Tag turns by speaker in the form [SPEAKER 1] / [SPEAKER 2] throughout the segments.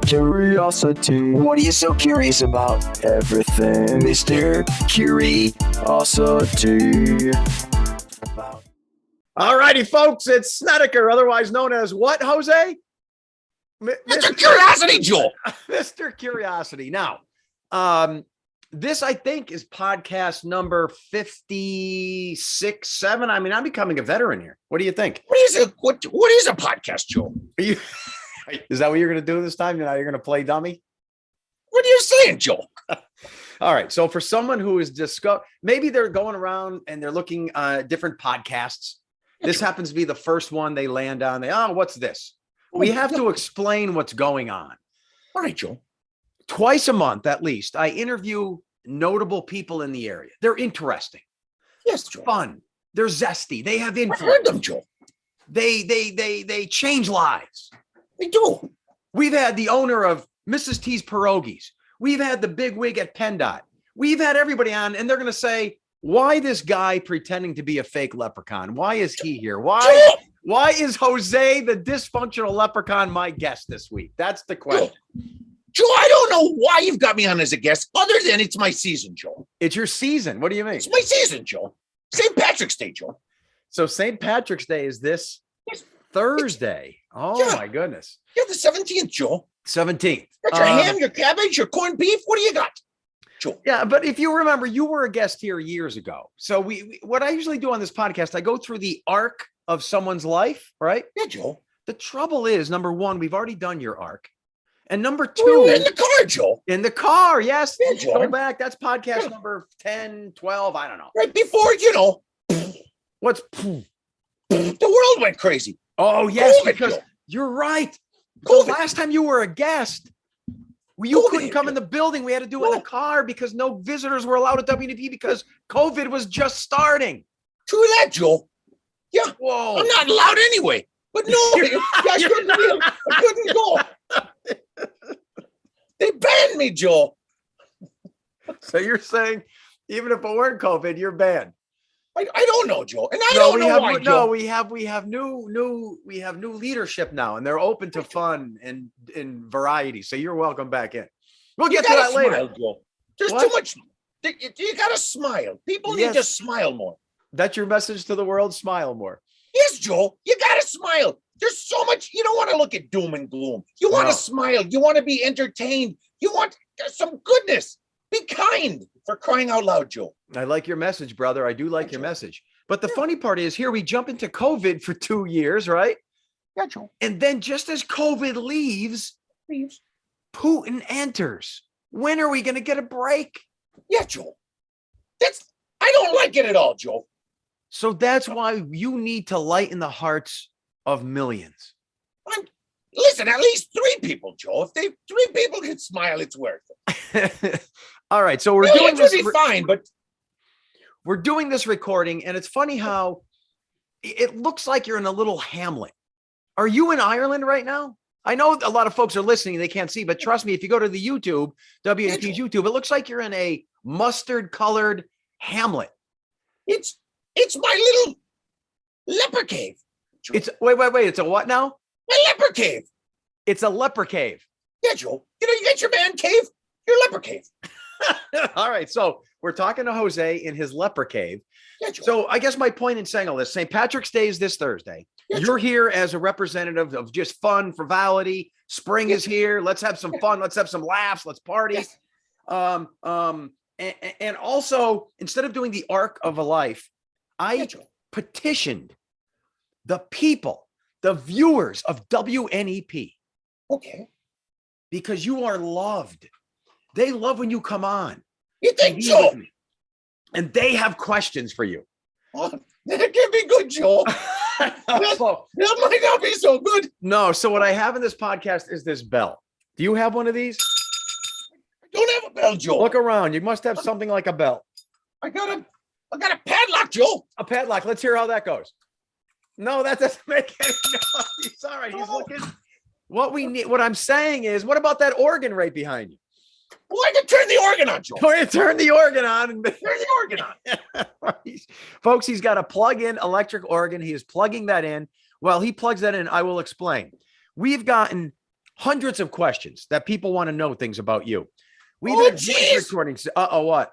[SPEAKER 1] Curiosity. What are you so curious about? Everything, Mr. Curiosity.
[SPEAKER 2] All righty, folks. It's Snedeker, otherwise known as what, Jose?
[SPEAKER 3] Mr. Curiosity, Joel.
[SPEAKER 2] Mr. Curiosity. Now, this, I think, is podcast number 56, 7. I mean, I'm becoming a veteran here. What do you think?
[SPEAKER 3] What is a podcast, Joel?
[SPEAKER 2] Is that what you're going to do this time? You're going to play dummy?
[SPEAKER 3] What are you saying, Joel?
[SPEAKER 2] All right. So for someone who is maybe they're going around and they're looking different podcasts. This happens to be the first one they land on. What's this? We have to explain what's going on.
[SPEAKER 3] All right, Joel.
[SPEAKER 2] Twice a month, at least, I interview notable people in the area. They're interesting.
[SPEAKER 3] Yes, Joel.
[SPEAKER 2] Fun. They're zesty. They have influence.
[SPEAKER 3] I've heard them, Joel.
[SPEAKER 2] They change lives.
[SPEAKER 3] They do.
[SPEAKER 2] We've had the owner of Mrs. T's Pierogies. We've had the big wig at PennDOT. We've had everybody on, and they're going to say, why this guy pretending to be a fake leprechaun? Why is he here? Why is Jose the Dysfunctional Leprechaun my guest this week? That's the question.
[SPEAKER 3] Joe, I don't know why you've got me on as a guest, other than it's my season, Joe.
[SPEAKER 2] It's your season. What do you mean?
[SPEAKER 3] It's my season, Joe. St. Patrick's Day, Joe.
[SPEAKER 2] So St. Patrick's Day is this Thursday. My goodness.
[SPEAKER 3] Yeah, the 17th, Joe.
[SPEAKER 2] 17th.
[SPEAKER 3] Got your ham, your cabbage, your corned beef. What do you got, Joe?
[SPEAKER 2] Yeah, but if you remember, you were a guest here years ago. So what I usually do on this podcast, I go through the arc of someone's life, right?
[SPEAKER 3] Yeah, Joe.
[SPEAKER 2] The trouble is, number one, we've already done your arc. And number two,
[SPEAKER 3] we're in the car, Joe.
[SPEAKER 2] In the car, yes.
[SPEAKER 3] Yeah, Joe.
[SPEAKER 2] Go back. That's podcast number 10, 12. I don't know.
[SPEAKER 3] Right before,
[SPEAKER 2] What's
[SPEAKER 3] the world went crazy.
[SPEAKER 2] Oh, yes,
[SPEAKER 3] COVID,
[SPEAKER 2] because
[SPEAKER 3] Joe.
[SPEAKER 2] You're right.
[SPEAKER 3] COVID.
[SPEAKER 2] The last time you were a guest, you couldn't come in the building. We had to do it in the car because no visitors were allowed at WNEP because COVID was just starting.
[SPEAKER 3] True that, Joe. Yeah.
[SPEAKER 2] Whoa.
[SPEAKER 3] I'm not allowed anyway. But no, I couldn't go. They banned me, Joe.
[SPEAKER 2] So you're saying even if it weren't COVID, you're banned?
[SPEAKER 3] I don't know, Joe, and I don't know why.
[SPEAKER 2] No, we have new leadership now, and they're open to fun and variety. So you're welcome back in. We'll get to that later.
[SPEAKER 3] Joe. There's too much. You got to smile. People need to smile more.
[SPEAKER 2] That's your message to the world. Smile more.
[SPEAKER 3] Yes, Joe. You got to smile. There's so much. You don't want to look at doom and gloom. You want to smile. You want to be entertained. You want some goodness. Be kind, for crying out loud, Joe.
[SPEAKER 2] I like your message, brother. I do like your message. But the funny part is here we jump into COVID for 2 years, right?
[SPEAKER 3] Yeah, Joe.
[SPEAKER 2] And then just as COVID leaves, Putin enters. When are we going to get a break?
[SPEAKER 3] Yeah, Joe. I don't like it at all, Joe.
[SPEAKER 2] So that's why you need to lighten the hearts of millions.
[SPEAKER 3] Listen, at least 3 people, Joe. If 3 people can smile, it's worth it.
[SPEAKER 2] All right, so we're doing this.
[SPEAKER 3] Fine, but
[SPEAKER 2] we're doing this recording, and it's funny how it looks like you're in a little hamlet. Are you in Ireland right now? I know a lot of folks are listening; they can't see, but trust me, if you go to the YouTube, WNEP's YouTube, it looks like you're in a mustard-colored hamlet.
[SPEAKER 3] It's my little leper cave. Joe.
[SPEAKER 2] It's wait. It's a what now?
[SPEAKER 3] My leper cave.
[SPEAKER 2] It's a leper cave.
[SPEAKER 3] Yeah, Joe. You get your man cave, your leper cave.
[SPEAKER 2] All right. So we're talking to Jose in his leper cave.
[SPEAKER 3] Yeah, Joe.
[SPEAKER 2] So I guess my point in saying all this, St. Patrick's Day is this Thursday. Yeah, you're here as a representative of just fun, frivolity. Spring is here. Let's have some fun. Let's have some laughs. Let's party. Yes. And also, instead of doing the arc of a life, I petitioned the people, the viewers of WNEP.
[SPEAKER 3] Okay.
[SPEAKER 2] Because you are loved. They love when you come on.
[SPEAKER 3] You think so?
[SPEAKER 2] And they have questions for you.
[SPEAKER 3] Oh, that can be good, Joe. that might not be so good.
[SPEAKER 2] No. So what I have in this podcast is this bell. Do you have one of these?
[SPEAKER 3] I don't have a bell, Joe.
[SPEAKER 2] Look around. You must have something like a bell.
[SPEAKER 3] I got a padlock, Joe.
[SPEAKER 2] A padlock. Let's hear how that goes. No, that doesn't make any noise. All right. He's looking. What I'm saying is, what about that organ right behind you?
[SPEAKER 3] Well, I can turn the organ on, Joe.
[SPEAKER 2] Turn the organ on.
[SPEAKER 3] Turn the organ on.
[SPEAKER 2] Folks, he's got a plug-in electric organ. He is plugging that in. While he plugs that in, I will explain. We've gotten hundreds of questions that people want to know things about you. We've
[SPEAKER 3] Oh,
[SPEAKER 2] had voice
[SPEAKER 3] jeez.
[SPEAKER 2] recordings. What?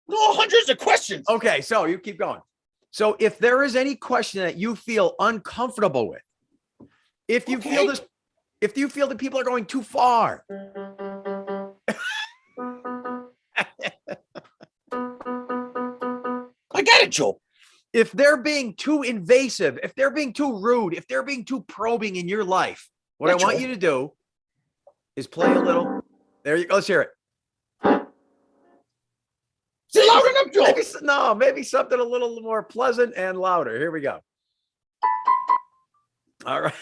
[SPEAKER 3] No, hundreds of questions.
[SPEAKER 2] Okay, so you keep going. So if there is any question that you feel uncomfortable with, if you feel
[SPEAKER 3] Okay.
[SPEAKER 2] this, if you feel that people are going too far,
[SPEAKER 3] I got it, Joe.
[SPEAKER 2] if they're being too invasive, if they're being too rude, if they're being too probing in your life, what
[SPEAKER 3] Yeah,
[SPEAKER 2] I want
[SPEAKER 3] Joe.
[SPEAKER 2] you to do is play a little. There you go. Let's hear it.
[SPEAKER 3] Is it loud enough, Joe?
[SPEAKER 2] Maybe something a little more pleasant and louder. Here we go. All right.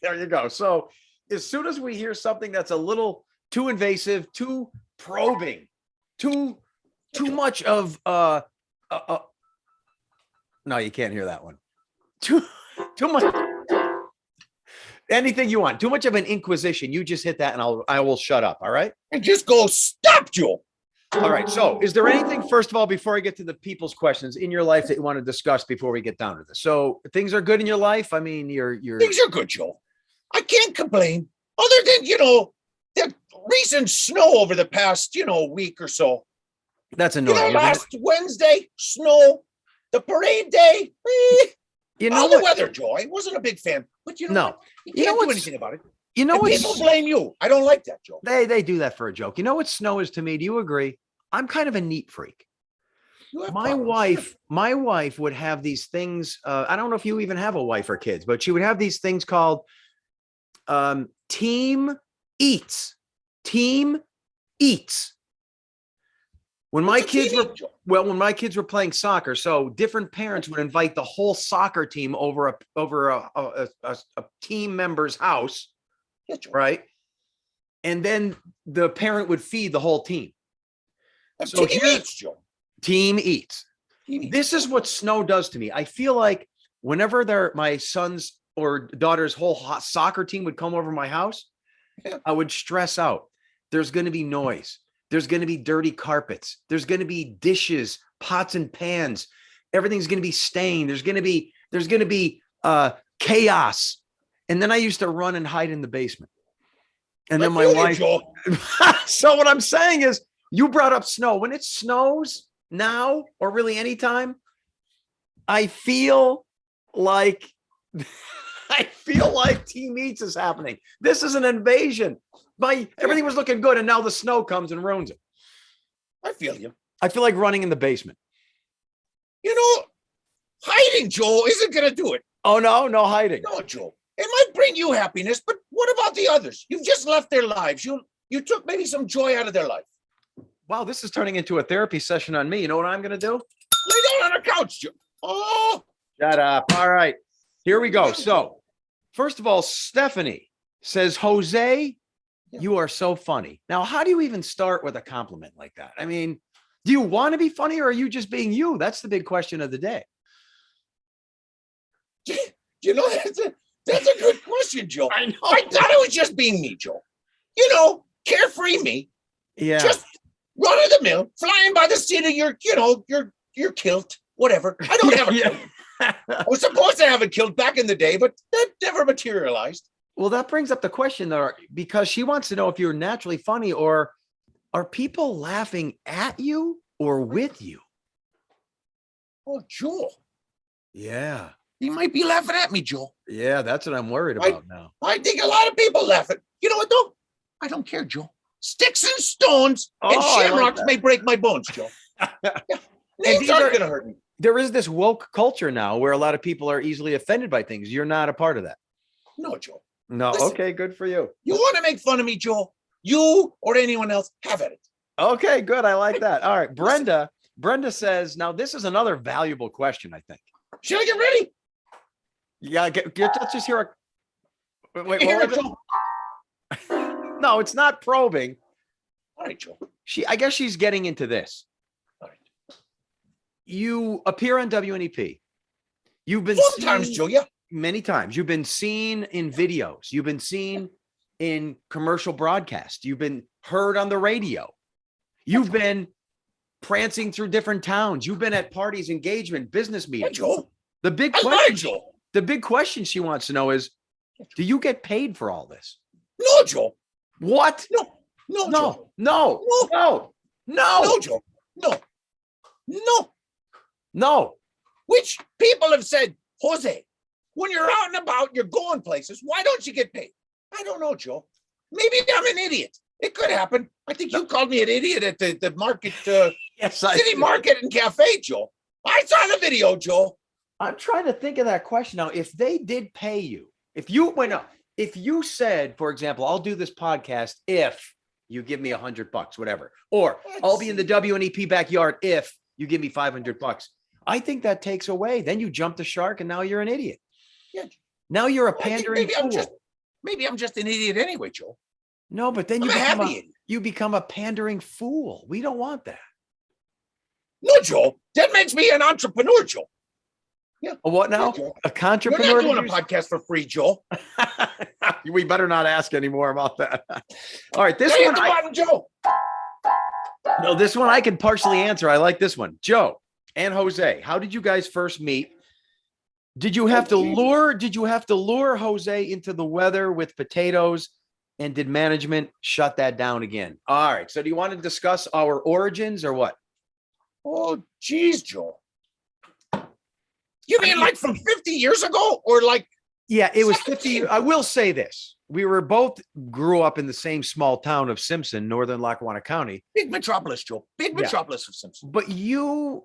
[SPEAKER 2] There you go. So as soon as we hear something that's a little too invasive, too probing, too much of no, you can't hear that one. Too much. Anything you want. Too much of an inquisition. You just hit that and I will shut up. All right.
[SPEAKER 3] And just go, stop, Joe.
[SPEAKER 2] All right. So is there anything, first of all, before I get to the people's questions in your life that you want to discuss before we get down to this? So things are good in your life. I mean, you're
[SPEAKER 3] Things are good, Joe. I can't complain. Other than, the recent snow over the past, week or so.
[SPEAKER 2] that's annoying.
[SPEAKER 3] Last Wednesday, snow. The parade day,
[SPEAKER 2] You know
[SPEAKER 3] all the
[SPEAKER 2] what?
[SPEAKER 3] weather, Joe. I wasn't a big fan. But
[SPEAKER 2] No.
[SPEAKER 3] what? You
[SPEAKER 2] You know
[SPEAKER 3] can't do
[SPEAKER 2] what's-
[SPEAKER 3] anything about it.
[SPEAKER 2] You know
[SPEAKER 3] And
[SPEAKER 2] what?
[SPEAKER 3] people blame you. I don't like that, Joe.
[SPEAKER 2] They do that for a joke. You know what snow is to me? Do you agree? I'm kind of a neat freak.
[SPEAKER 3] You have
[SPEAKER 2] My
[SPEAKER 3] problems.
[SPEAKER 2] my wife would have these things. I don't know if you even have a wife or kids, but she would have these things called team eats. Team eats. When my
[SPEAKER 3] What's a
[SPEAKER 2] kids
[SPEAKER 3] team
[SPEAKER 2] were
[SPEAKER 3] eat, Joe?
[SPEAKER 2] when my kids were playing soccer, so different parents would invite the whole soccer team over a team member's house,
[SPEAKER 3] Yeah, Joe.
[SPEAKER 2] right? And then the parent would feed the whole team.
[SPEAKER 3] And
[SPEAKER 2] So
[SPEAKER 3] team
[SPEAKER 2] here's-
[SPEAKER 3] eats, Joe.
[SPEAKER 2] Team eats.
[SPEAKER 3] Team eats.
[SPEAKER 2] This is what snow does to me. I feel like whenever my son's or daughter's whole soccer team would come over my house,
[SPEAKER 3] Yeah.
[SPEAKER 2] I would stress out. There's going to be noise. There's going to be dirty carpets. There's going to be dishes, pots and pans. Everything's going to be stained. There's going to be chaos. And then I used to run and hide in the basement. And then
[SPEAKER 3] I
[SPEAKER 2] my
[SPEAKER 3] feel you,
[SPEAKER 2] wife.
[SPEAKER 3] Joe.
[SPEAKER 2] So what I'm saying is, you brought up snow. When it snows now, or really anytime, I feel like Team Eats is happening. This is an invasion. Everything was looking good, and now the snow comes and ruins it.
[SPEAKER 3] I feel you.
[SPEAKER 2] I feel like running in the basement.
[SPEAKER 3] Hiding, Joe, isn't going to do it.
[SPEAKER 2] Oh no hiding.
[SPEAKER 3] No, Joe. It might bring you happiness, but what about the others? You've just left their lives. You took maybe some joy out of their life.
[SPEAKER 2] Wow, this is turning into a therapy session on me. You know what I'm going to do?
[SPEAKER 3] Lay down on the couch, Joe. Oh,
[SPEAKER 2] Shut up. All right, here we go. So, first of all, Stephanie says, Jose, you are so funny. Now, how do you even start with a compliment like that? I mean, do you want to be funny or are you just being you? That's the big question of the day.
[SPEAKER 3] that's a good question, Joe.
[SPEAKER 2] I know.
[SPEAKER 3] I thought it was just being me, Joe. Carefree me.
[SPEAKER 2] Yeah.
[SPEAKER 3] Just run of the mill, flying by the seat of your kilt, whatever. I don't have a kilt. I was supposed to have a kilt back in the day, but that never materialized.
[SPEAKER 2] Well, that brings up the question though, because she wants to know if you're naturally funny or are people laughing at you or with you?
[SPEAKER 3] Oh, Joe.
[SPEAKER 2] Yeah.
[SPEAKER 3] He might be laughing at me, Joe.
[SPEAKER 2] Yeah, that's what I'm worried about now.
[SPEAKER 3] I think a lot of people laugh at. You know what, though? I don't care, Joe. Sticks and stones and
[SPEAKER 2] Oh, I like
[SPEAKER 3] shamrocks
[SPEAKER 2] that.
[SPEAKER 3] may break my bones, Joe. Yeah. Names
[SPEAKER 2] these
[SPEAKER 3] aren't
[SPEAKER 2] are-
[SPEAKER 3] going to hurt me.
[SPEAKER 2] There is this woke culture now where a lot of people are easily offended by things. You're not a part of that.
[SPEAKER 3] No, Joe.
[SPEAKER 2] No.
[SPEAKER 3] Listen.
[SPEAKER 2] Okay, good for you.
[SPEAKER 3] You want to make fun of me, Joe? You or anyone else, have at it.
[SPEAKER 2] Okay, good. I like that. All right. Brenda says, now this is another valuable question, I think.
[SPEAKER 3] Should I get ready?
[SPEAKER 2] Yeah, let's just hear a wait,
[SPEAKER 3] Here,
[SPEAKER 2] what was
[SPEAKER 3] Joe.
[SPEAKER 2] it? No, it's not probing.
[SPEAKER 3] All right, Joe.
[SPEAKER 2] I guess she's getting into this.
[SPEAKER 3] All right.
[SPEAKER 2] You appear on WNEP. You've been
[SPEAKER 3] Sometimes,
[SPEAKER 2] seen
[SPEAKER 3] Joe, yeah.
[SPEAKER 2] many times. You've been seen in videos. You've been seen in commercial broadcasts. You've been heard on the radio. You've been prancing through different towns. You've been at parties, engagement, business
[SPEAKER 3] Hey,
[SPEAKER 2] meetings.
[SPEAKER 3] Joe.
[SPEAKER 2] The big
[SPEAKER 3] I
[SPEAKER 2] question,
[SPEAKER 3] lied, Joe.
[SPEAKER 2] the big question she wants to know is, do you get paid for all this?
[SPEAKER 3] No, Joe.
[SPEAKER 2] What?
[SPEAKER 3] No,
[SPEAKER 2] No,
[SPEAKER 3] Joe.
[SPEAKER 2] no,
[SPEAKER 3] No.
[SPEAKER 2] no,
[SPEAKER 3] No,
[SPEAKER 2] no,
[SPEAKER 3] Joe. No.
[SPEAKER 2] no.
[SPEAKER 3] Which people have said, Jose, when you're out and about, you're going places, why don't you get paid? I don't know, Joe. Maybe I'm an idiot. It could happen. I think you called me an idiot at the market,
[SPEAKER 2] Yes,
[SPEAKER 3] city market and cafe, Joe. I saw the video, Joe.
[SPEAKER 2] I'm trying to think of that question now. If they did pay you, if you said, for example, I'll do this podcast if you give me $100, whatever, or I'll be in the WNEP backyard if you give me $500. I think that takes away. Then you jump the shark, and now you're an idiot.
[SPEAKER 3] Yeah.
[SPEAKER 2] Now you're a
[SPEAKER 3] Well, I think
[SPEAKER 2] pandering fool.
[SPEAKER 3] maybe I'm just an idiot anyway, Joe.
[SPEAKER 2] No, but then
[SPEAKER 3] I'm
[SPEAKER 2] you become a pandering fool. We don't want that.
[SPEAKER 3] No, Joe. That makes me an entrepreneur, Joe. Yeah.
[SPEAKER 2] A what now?
[SPEAKER 3] Yeah, Joe.
[SPEAKER 2] A
[SPEAKER 3] You're
[SPEAKER 2] entrepreneur?
[SPEAKER 3] not doing a podcast for free, Joe.
[SPEAKER 2] We better not ask anymore about that. All right, this
[SPEAKER 3] Hey,
[SPEAKER 2] one.
[SPEAKER 3] the button, Joe.
[SPEAKER 2] No, this one I can partially answer. I like this one. Joe and Jose, how did you guys first meet? Did you have to lure Jose into the weather with potatoes? And did management shut that down again? All right. So do you want to discuss our origins or what?
[SPEAKER 3] Oh, geez, Joe. You mean like from 50 years ago or like?
[SPEAKER 2] Yeah, it was
[SPEAKER 3] 17?
[SPEAKER 2] 50. I will say this. We were both grew up in the same small town of Simpson, northern Lackawanna County.
[SPEAKER 3] Big metropolis, Joe. Big metropolis of Simpson.
[SPEAKER 2] But you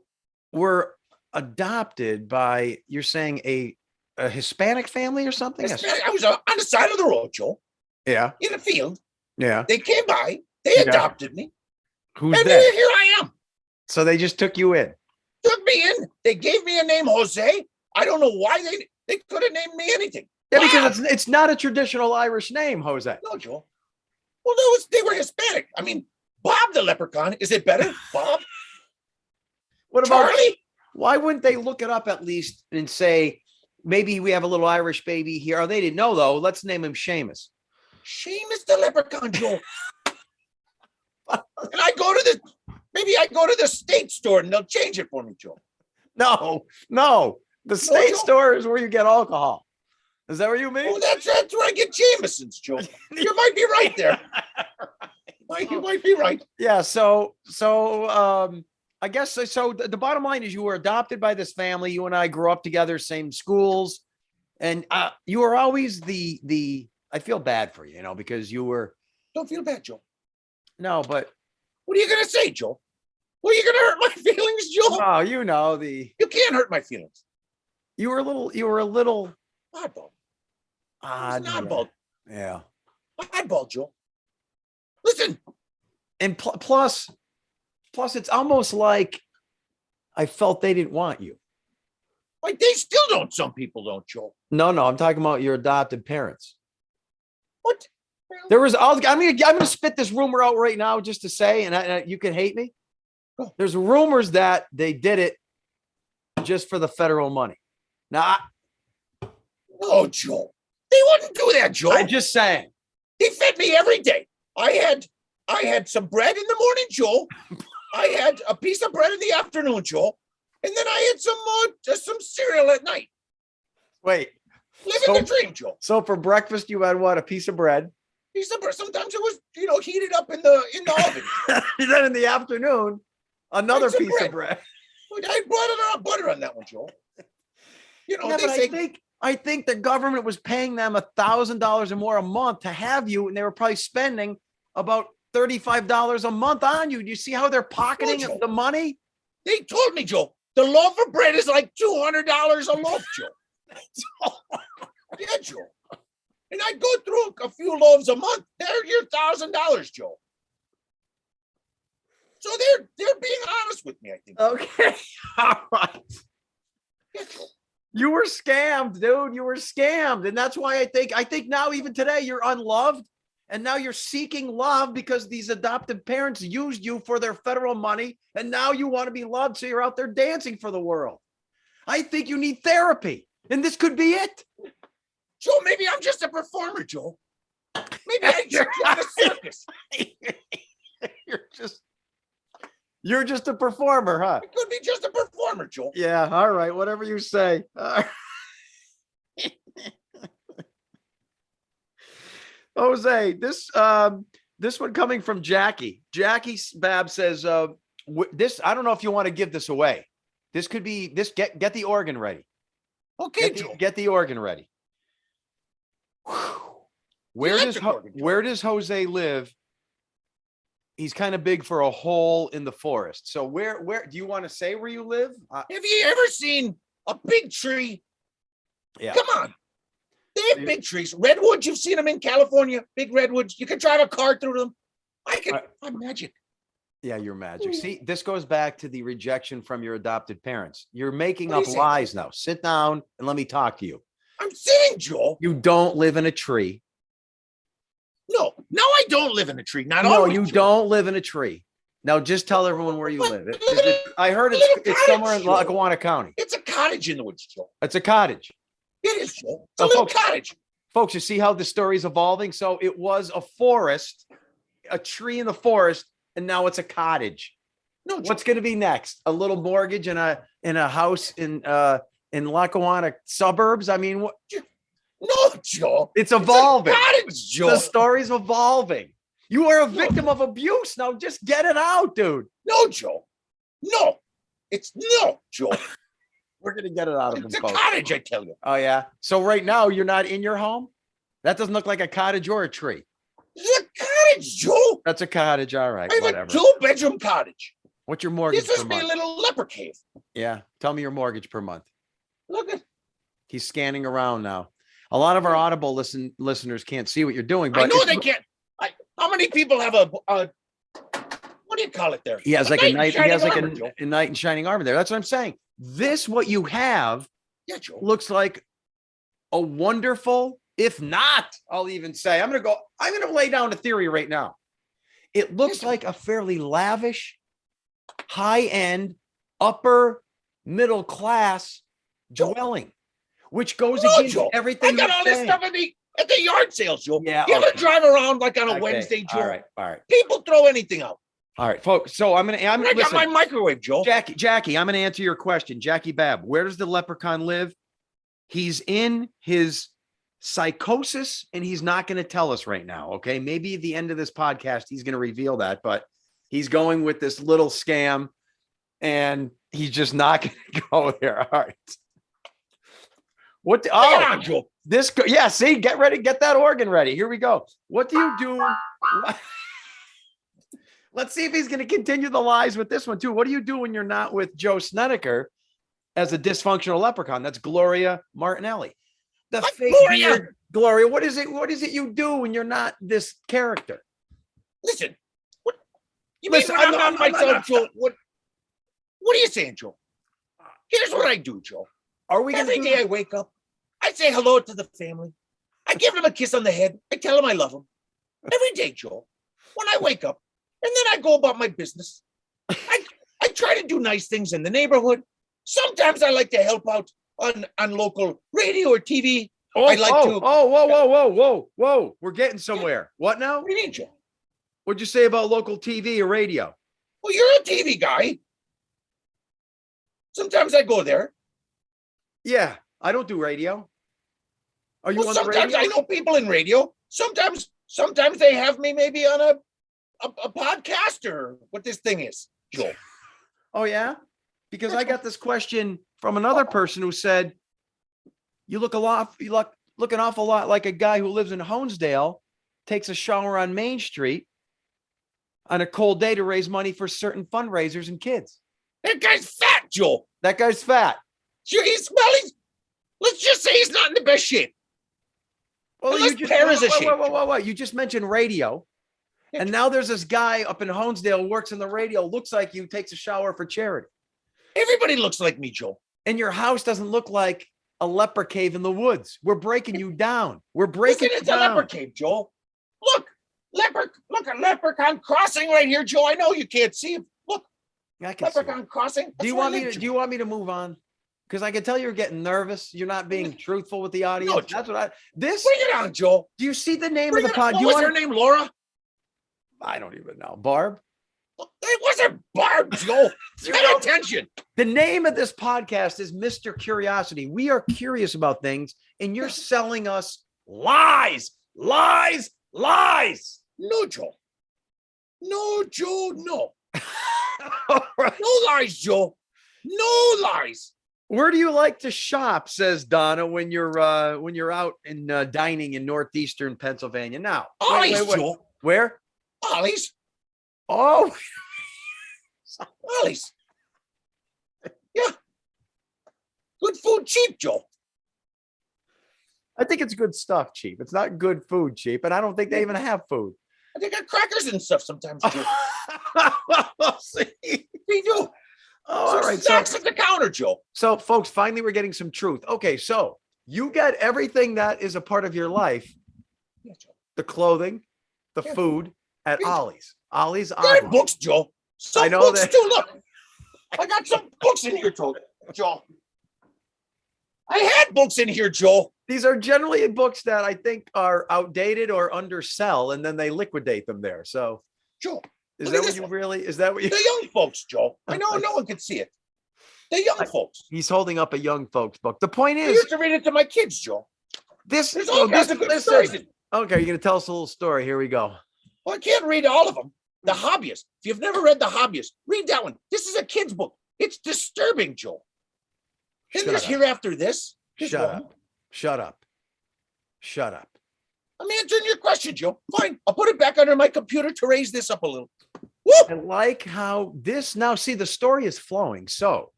[SPEAKER 2] were adopted by, you're saying a Hispanic family or something?
[SPEAKER 3] I was on the side of the road, Joe.
[SPEAKER 2] Yeah.
[SPEAKER 3] In a field.
[SPEAKER 2] Yeah.
[SPEAKER 3] They came by. They adopted me.
[SPEAKER 2] Who's
[SPEAKER 3] and
[SPEAKER 2] that?
[SPEAKER 3] Here I am.
[SPEAKER 2] So they just took you in.
[SPEAKER 3] Took me in. They gave me a name, Jose. I don't know why they could have named me anything.
[SPEAKER 2] Yeah, because it's not a traditional Irish name, Jose.
[SPEAKER 3] No, Joe. Well, they were Hispanic. I mean, Bob the Leprechaun. Is it better, Bob?
[SPEAKER 2] What about
[SPEAKER 3] Charlie?
[SPEAKER 2] Why wouldn't they look it up at least and say, maybe we have a little Irish baby here? Oh, they didn't know though. Let's name him Seamus.
[SPEAKER 3] Seamus the Leprechaun, Joe. And I go to the state store and they'll change it for me, Joe.
[SPEAKER 2] No. The state store is where you get alcohol. Is that what you mean?
[SPEAKER 3] Oh, that's where I get Jameson's, Joe. You might be right there. You might be right.
[SPEAKER 2] Yeah. So I guess so. The bottom line is you were adopted by this family. You and I grew up together, same schools, and you were always the. I feel bad for you, because you were.
[SPEAKER 3] Don't feel bad, Joe.
[SPEAKER 2] No, but
[SPEAKER 3] what are you gonna say, Joe? Well, you're gonna hurt my feelings, Joe.
[SPEAKER 2] Oh,
[SPEAKER 3] you can't hurt my feelings.
[SPEAKER 2] You were a little
[SPEAKER 3] oddball.
[SPEAKER 2] Oddball. Yeah.
[SPEAKER 3] Oddball, Joe. Listen.
[SPEAKER 2] And plus, it's almost like I felt they didn't want you.
[SPEAKER 3] Like they still don't. Some people don't, Joe.
[SPEAKER 2] No, I'm talking about your adopted parents.
[SPEAKER 3] What?
[SPEAKER 2] There was. I'm gonna spit this rumor out right now just to say, and you can hate me. There's rumors that they did it just for the federal money. Now,
[SPEAKER 3] no, Joe. They wouldn't do that, Joe.
[SPEAKER 2] I'm just saying.
[SPEAKER 3] He fed me every day. I had some bread in the morning, Joe. I had a piece of bread in the afternoon, Joe, and then I had some cereal at night.
[SPEAKER 2] Wait.
[SPEAKER 3] Living the dream, Joe.
[SPEAKER 2] So for breakfast, you had what? A piece of bread.
[SPEAKER 3] Piece of bread. Sometimes it was, heated up in the oven.
[SPEAKER 2] And then in the afternoon, another piece of bread.
[SPEAKER 3] I butter on that one, Joe.
[SPEAKER 2] I think the government was paying them $1,000 or more a month to have you, and they were probably spending about $35 a month on you. Do you see how they're pocketing the money?
[SPEAKER 3] They told me, Joe, the loaf of bread is like $200 a loaf, Joe. Yeah, Joe. And I go through a few loaves a month. They're your $1,000, Joe. So they're being honest with me, I think.
[SPEAKER 2] Okay. All right.
[SPEAKER 3] Yeah, Joe.
[SPEAKER 2] You were scammed, dude. You were scammed. And that's why I think now, even today, you're unloved. And now you're seeking love because these adoptive parents used you for their federal money. And now you want to be loved. So you're out there dancing for the world. I think you need therapy. And this could be it.
[SPEAKER 3] Joe, maybe I'm just a performer, Joe. Maybe I should join a circus.
[SPEAKER 2] You're just a performer, huh?
[SPEAKER 3] I could be just a performer, Joe.
[SPEAKER 2] Yeah, all right, whatever you say. Jose, this one coming from Jackie. Jackie Bab says, this, I don't know if you want to give this away. This could be this. Get the organ ready.
[SPEAKER 3] Okay,
[SPEAKER 2] Get the organ ready. Where does Jose live? He's kind of big for a hole in the forest. So where do you want to say where you live?
[SPEAKER 3] Have you ever seen a big tree?
[SPEAKER 2] Yeah.
[SPEAKER 3] Come on. They have big trees. Redwoods, you've seen them in California. Big redwoods. You can drive a car through them. I'm magic.
[SPEAKER 2] Yeah, you're magic. See, this goes back to the rejection from your adopted parents. You're making up lies now. Sit down and let me talk to you.
[SPEAKER 3] I'm sitting, Joel.
[SPEAKER 2] You don't live in a tree.
[SPEAKER 3] No, I don't live in a tree.
[SPEAKER 2] No, you don't live in a tree. Now, just tell everyone where you live. I heard it's somewhere in Lackawanna County.
[SPEAKER 3] It's a cottage in the woods, Joel.
[SPEAKER 2] It's a cottage.
[SPEAKER 3] It is, Joel. It's a little cottage.
[SPEAKER 2] Folks, you see how the story's evolving? So it was a forest, a tree in the forest, and now it's a cottage. No, Joel. What's going to be next? A little mortgage in a house in Lackawanna suburbs? I mean, what?
[SPEAKER 3] No, Joe.
[SPEAKER 2] It's evolving.
[SPEAKER 3] It's a cottage, Joe.
[SPEAKER 2] The story's evolving. You are a victim of abuse. Now just get it out, dude.
[SPEAKER 3] No, Joe. No. No, Joe.
[SPEAKER 2] We're going to get it out of him.
[SPEAKER 3] It's a cottage, I tell you.
[SPEAKER 2] Oh, yeah. So right now you're not in your home? That doesn't look like a cottage or a tree.
[SPEAKER 3] It's a cottage, Joe.
[SPEAKER 2] That's a cottage. All right.
[SPEAKER 3] I have
[SPEAKER 2] whatever.
[SPEAKER 3] a 2-bedroom cottage.
[SPEAKER 2] What's your mortgage
[SPEAKER 3] This
[SPEAKER 2] per
[SPEAKER 3] must
[SPEAKER 2] month?
[SPEAKER 3] be a little leper cave.
[SPEAKER 2] Yeah. Tell me your mortgage per month.
[SPEAKER 3] Look at.
[SPEAKER 2] He's scanning around now. A lot of our Audible listeners can't see what you're doing, but
[SPEAKER 3] I know they can't. How many people have a what do you call it there?
[SPEAKER 2] He has like a knight. He has like
[SPEAKER 3] armor,
[SPEAKER 2] a knight in shining armor there. That's what I'm saying. This, what you have, looks like a wonderful, if not, I'll even say, I'm going to lay down a theory right now. It looks like a fairly lavish, high-end, upper middle class dwelling, which goes against everything.
[SPEAKER 3] I got all this stuff at the yard sales, Joe.
[SPEAKER 2] Yeah.
[SPEAKER 3] You ever drive around like on a Wednesday, Joe?
[SPEAKER 2] All right.
[SPEAKER 3] People throw anything out.
[SPEAKER 2] All right, folks. So I
[SPEAKER 3] got my microwave, Joe.
[SPEAKER 2] Jackie, I'm going to answer your question. Jackie Babb, where does the leprechaun live? He's in his psychosis, and he's not going to tell us right now. Okay, maybe at the end of this podcast, he's going to reveal that, but he's going with this little scam, and he's just not going to go there. All right. What?
[SPEAKER 3] On, Joe.
[SPEAKER 2] Yeah. See, get ready. Get that organ ready. Here we go. What do you do? Let's see if he's going to continue the lies with this one too. What do you do when you're not with Joe Snedeker as a dysfunctional leprechaun? That's Gloria Martinelli. The fake beard, Gloria. What is it? What is it you do when you're not this character?
[SPEAKER 3] Listen. What you mean when I'm not myself, Joe? What are you saying, Joe? Here's what I do, Joe.
[SPEAKER 2] Are we
[SPEAKER 3] every day I wake up, I say hello to the family. I give them a kiss on the head. I tell them I love them. Every day, Joe. When I wake up, and then I go about my business. I try to do nice things in the neighborhood. Sometimes I like to help out on local radio or TV.
[SPEAKER 2] Whoa. We're getting somewhere. What now?
[SPEAKER 3] What do you mean, Joe?
[SPEAKER 2] What'd you say about local TV or radio?
[SPEAKER 3] Well, you're a TV guy. Sometimes I go there.
[SPEAKER 2] Yeah, I don't do radio. Are you on the radio?
[SPEAKER 3] Sometimes I know people in radio. Sometimes they have me maybe on a podcast or what this thing is, Joel.
[SPEAKER 2] Oh, yeah? Because I got this question from another person who said, you look an awful lot like a guy who lives in Honesdale, takes a shower on Main Street on a cold day to raise money for certain fundraisers and kids.
[SPEAKER 3] That guy's fat, Joel.
[SPEAKER 2] That guy's fat.
[SPEAKER 3] Let's just say he's not in the best shape.
[SPEAKER 2] Well, you just mentioned radio. And now there's this guy up in Honesdale, works in the radio, looks like you, takes a shower for charity.
[SPEAKER 3] Everybody looks like me, Joe.
[SPEAKER 2] And your house doesn't look like a leper cave in the woods. We're breaking you down. We're breaking you down.
[SPEAKER 3] It's a leper cave, Joe. Look, a leprechaun crossing right here, Joe. I know you can't see him. Look, leprechaun crossing.
[SPEAKER 2] Do you want me to move on? Because I can tell you're getting nervous. You're not being truthful with the audience.
[SPEAKER 3] No,
[SPEAKER 2] that's what
[SPEAKER 3] bring it on, Joe.
[SPEAKER 2] Do you see the name of the pod?
[SPEAKER 3] What was her name, Laura?
[SPEAKER 2] I don't even know. Barb?
[SPEAKER 3] It wasn't Barb, Joe. Pay attention.
[SPEAKER 2] The name of this podcast is Mr. Curiosity. We are curious about things, and you're selling us lies. Lies.
[SPEAKER 3] No, Joe. No, Joe, no.
[SPEAKER 2] All right.
[SPEAKER 3] No lies, Joe. No lies.
[SPEAKER 2] Where do you like to shop? Says Donna when you're out in dining in northeastern Pennsylvania. Now,
[SPEAKER 3] Ollie's, Joe.
[SPEAKER 2] Where?
[SPEAKER 3] Ollie's.
[SPEAKER 2] Oh,
[SPEAKER 3] Ollie's. Yeah. Good food, cheap, Joe.
[SPEAKER 2] I think it's good stuff, cheap. It's not good food, cheap, and I don't think they even have food.
[SPEAKER 3] They got crackers and stuff sometimes, Joe.
[SPEAKER 2] See?
[SPEAKER 3] They do.
[SPEAKER 2] Oh, all right.
[SPEAKER 3] Snacks at the counter, Joe.
[SPEAKER 2] So, folks, finally, we're getting some truth. Okay, so you get everything that is a part of your life:
[SPEAKER 3] Yeah, Joe.
[SPEAKER 2] the clothing, the
[SPEAKER 3] Yeah.
[SPEAKER 2] food at
[SPEAKER 3] Yeah.
[SPEAKER 2] Ollie's. Ollie's.
[SPEAKER 3] There are books, Joe. Some
[SPEAKER 2] I know
[SPEAKER 3] books
[SPEAKER 2] that.
[SPEAKER 3] too. Look, I got some books in here, Joe. I had books in here, Joe.
[SPEAKER 2] These are generally books that I think are outdated or undersell, and then they liquidate them there. So,
[SPEAKER 3] Joe.
[SPEAKER 2] is
[SPEAKER 3] Look
[SPEAKER 2] that
[SPEAKER 3] at
[SPEAKER 2] what
[SPEAKER 3] this
[SPEAKER 2] you
[SPEAKER 3] one.
[SPEAKER 2] really? Is that what you?
[SPEAKER 3] The young folks, Joe. I know no one can see it. The young folks.
[SPEAKER 2] He's holding up a young folks book. The point
[SPEAKER 3] I
[SPEAKER 2] is,
[SPEAKER 3] used to read it to my kids, Joe.
[SPEAKER 2] this.
[SPEAKER 3] There's
[SPEAKER 2] so
[SPEAKER 3] all kinds of good stories.
[SPEAKER 2] Okay, you're gonna tell us a little story. Here we go.
[SPEAKER 3] Well, I can't read all of them. The Hobbyist. If you've never read The Hobbyist, read that one. This is a kid's book. It's disturbing, Joe. Then
[SPEAKER 2] Shut
[SPEAKER 3] there's
[SPEAKER 2] up.
[SPEAKER 3] Hereafter This. There's
[SPEAKER 2] Shut
[SPEAKER 3] one.
[SPEAKER 2] up. Shut up. Shut up.
[SPEAKER 3] I'm answering your question, Joe. Fine. I'll put it back under my computer to raise this up a little. Woo!
[SPEAKER 2] I like how this now. See, the story is flowing. So,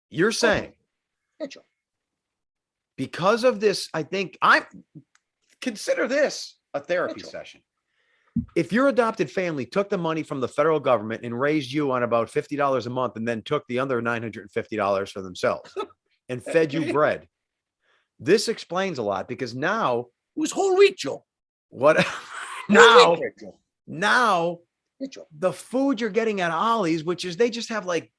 [SPEAKER 2] you're saying
[SPEAKER 3] Yeah, Joe.
[SPEAKER 2] because of this, I think I consider this a therapy
[SPEAKER 3] Joe.
[SPEAKER 2] session. If your adopted family took the money from the federal government and raised you on about $50 a month and then took the other $950 for themselves and fed you bread, this explains a lot because now
[SPEAKER 3] It was whole wheat, Joe.
[SPEAKER 2] what
[SPEAKER 3] Whole
[SPEAKER 2] now
[SPEAKER 3] wheat bread, Joe.
[SPEAKER 2] now
[SPEAKER 3] Yeah, Joe.
[SPEAKER 2] the food you're getting at Ollie's, which is they just have like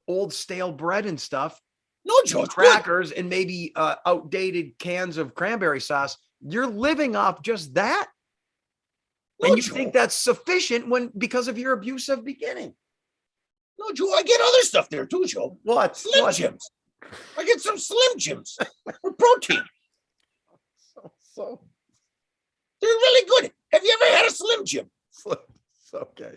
[SPEAKER 2] old stale bread and stuff,
[SPEAKER 3] No, Joe. It's good.
[SPEAKER 2] crackers and maybe outdated cans of cranberry sauce. You're living off just that.
[SPEAKER 3] No,
[SPEAKER 2] And you
[SPEAKER 3] Joe.
[SPEAKER 2] think that's sufficient because of your abusive beginning.
[SPEAKER 3] No, Joe. I get other stuff there too, Joe.
[SPEAKER 2] What?
[SPEAKER 3] Slim
[SPEAKER 2] What?
[SPEAKER 3] Jims. I get some Slim Jims for protein.
[SPEAKER 2] So
[SPEAKER 3] They're really good. Have you ever had a Slim Jim?
[SPEAKER 2] okay.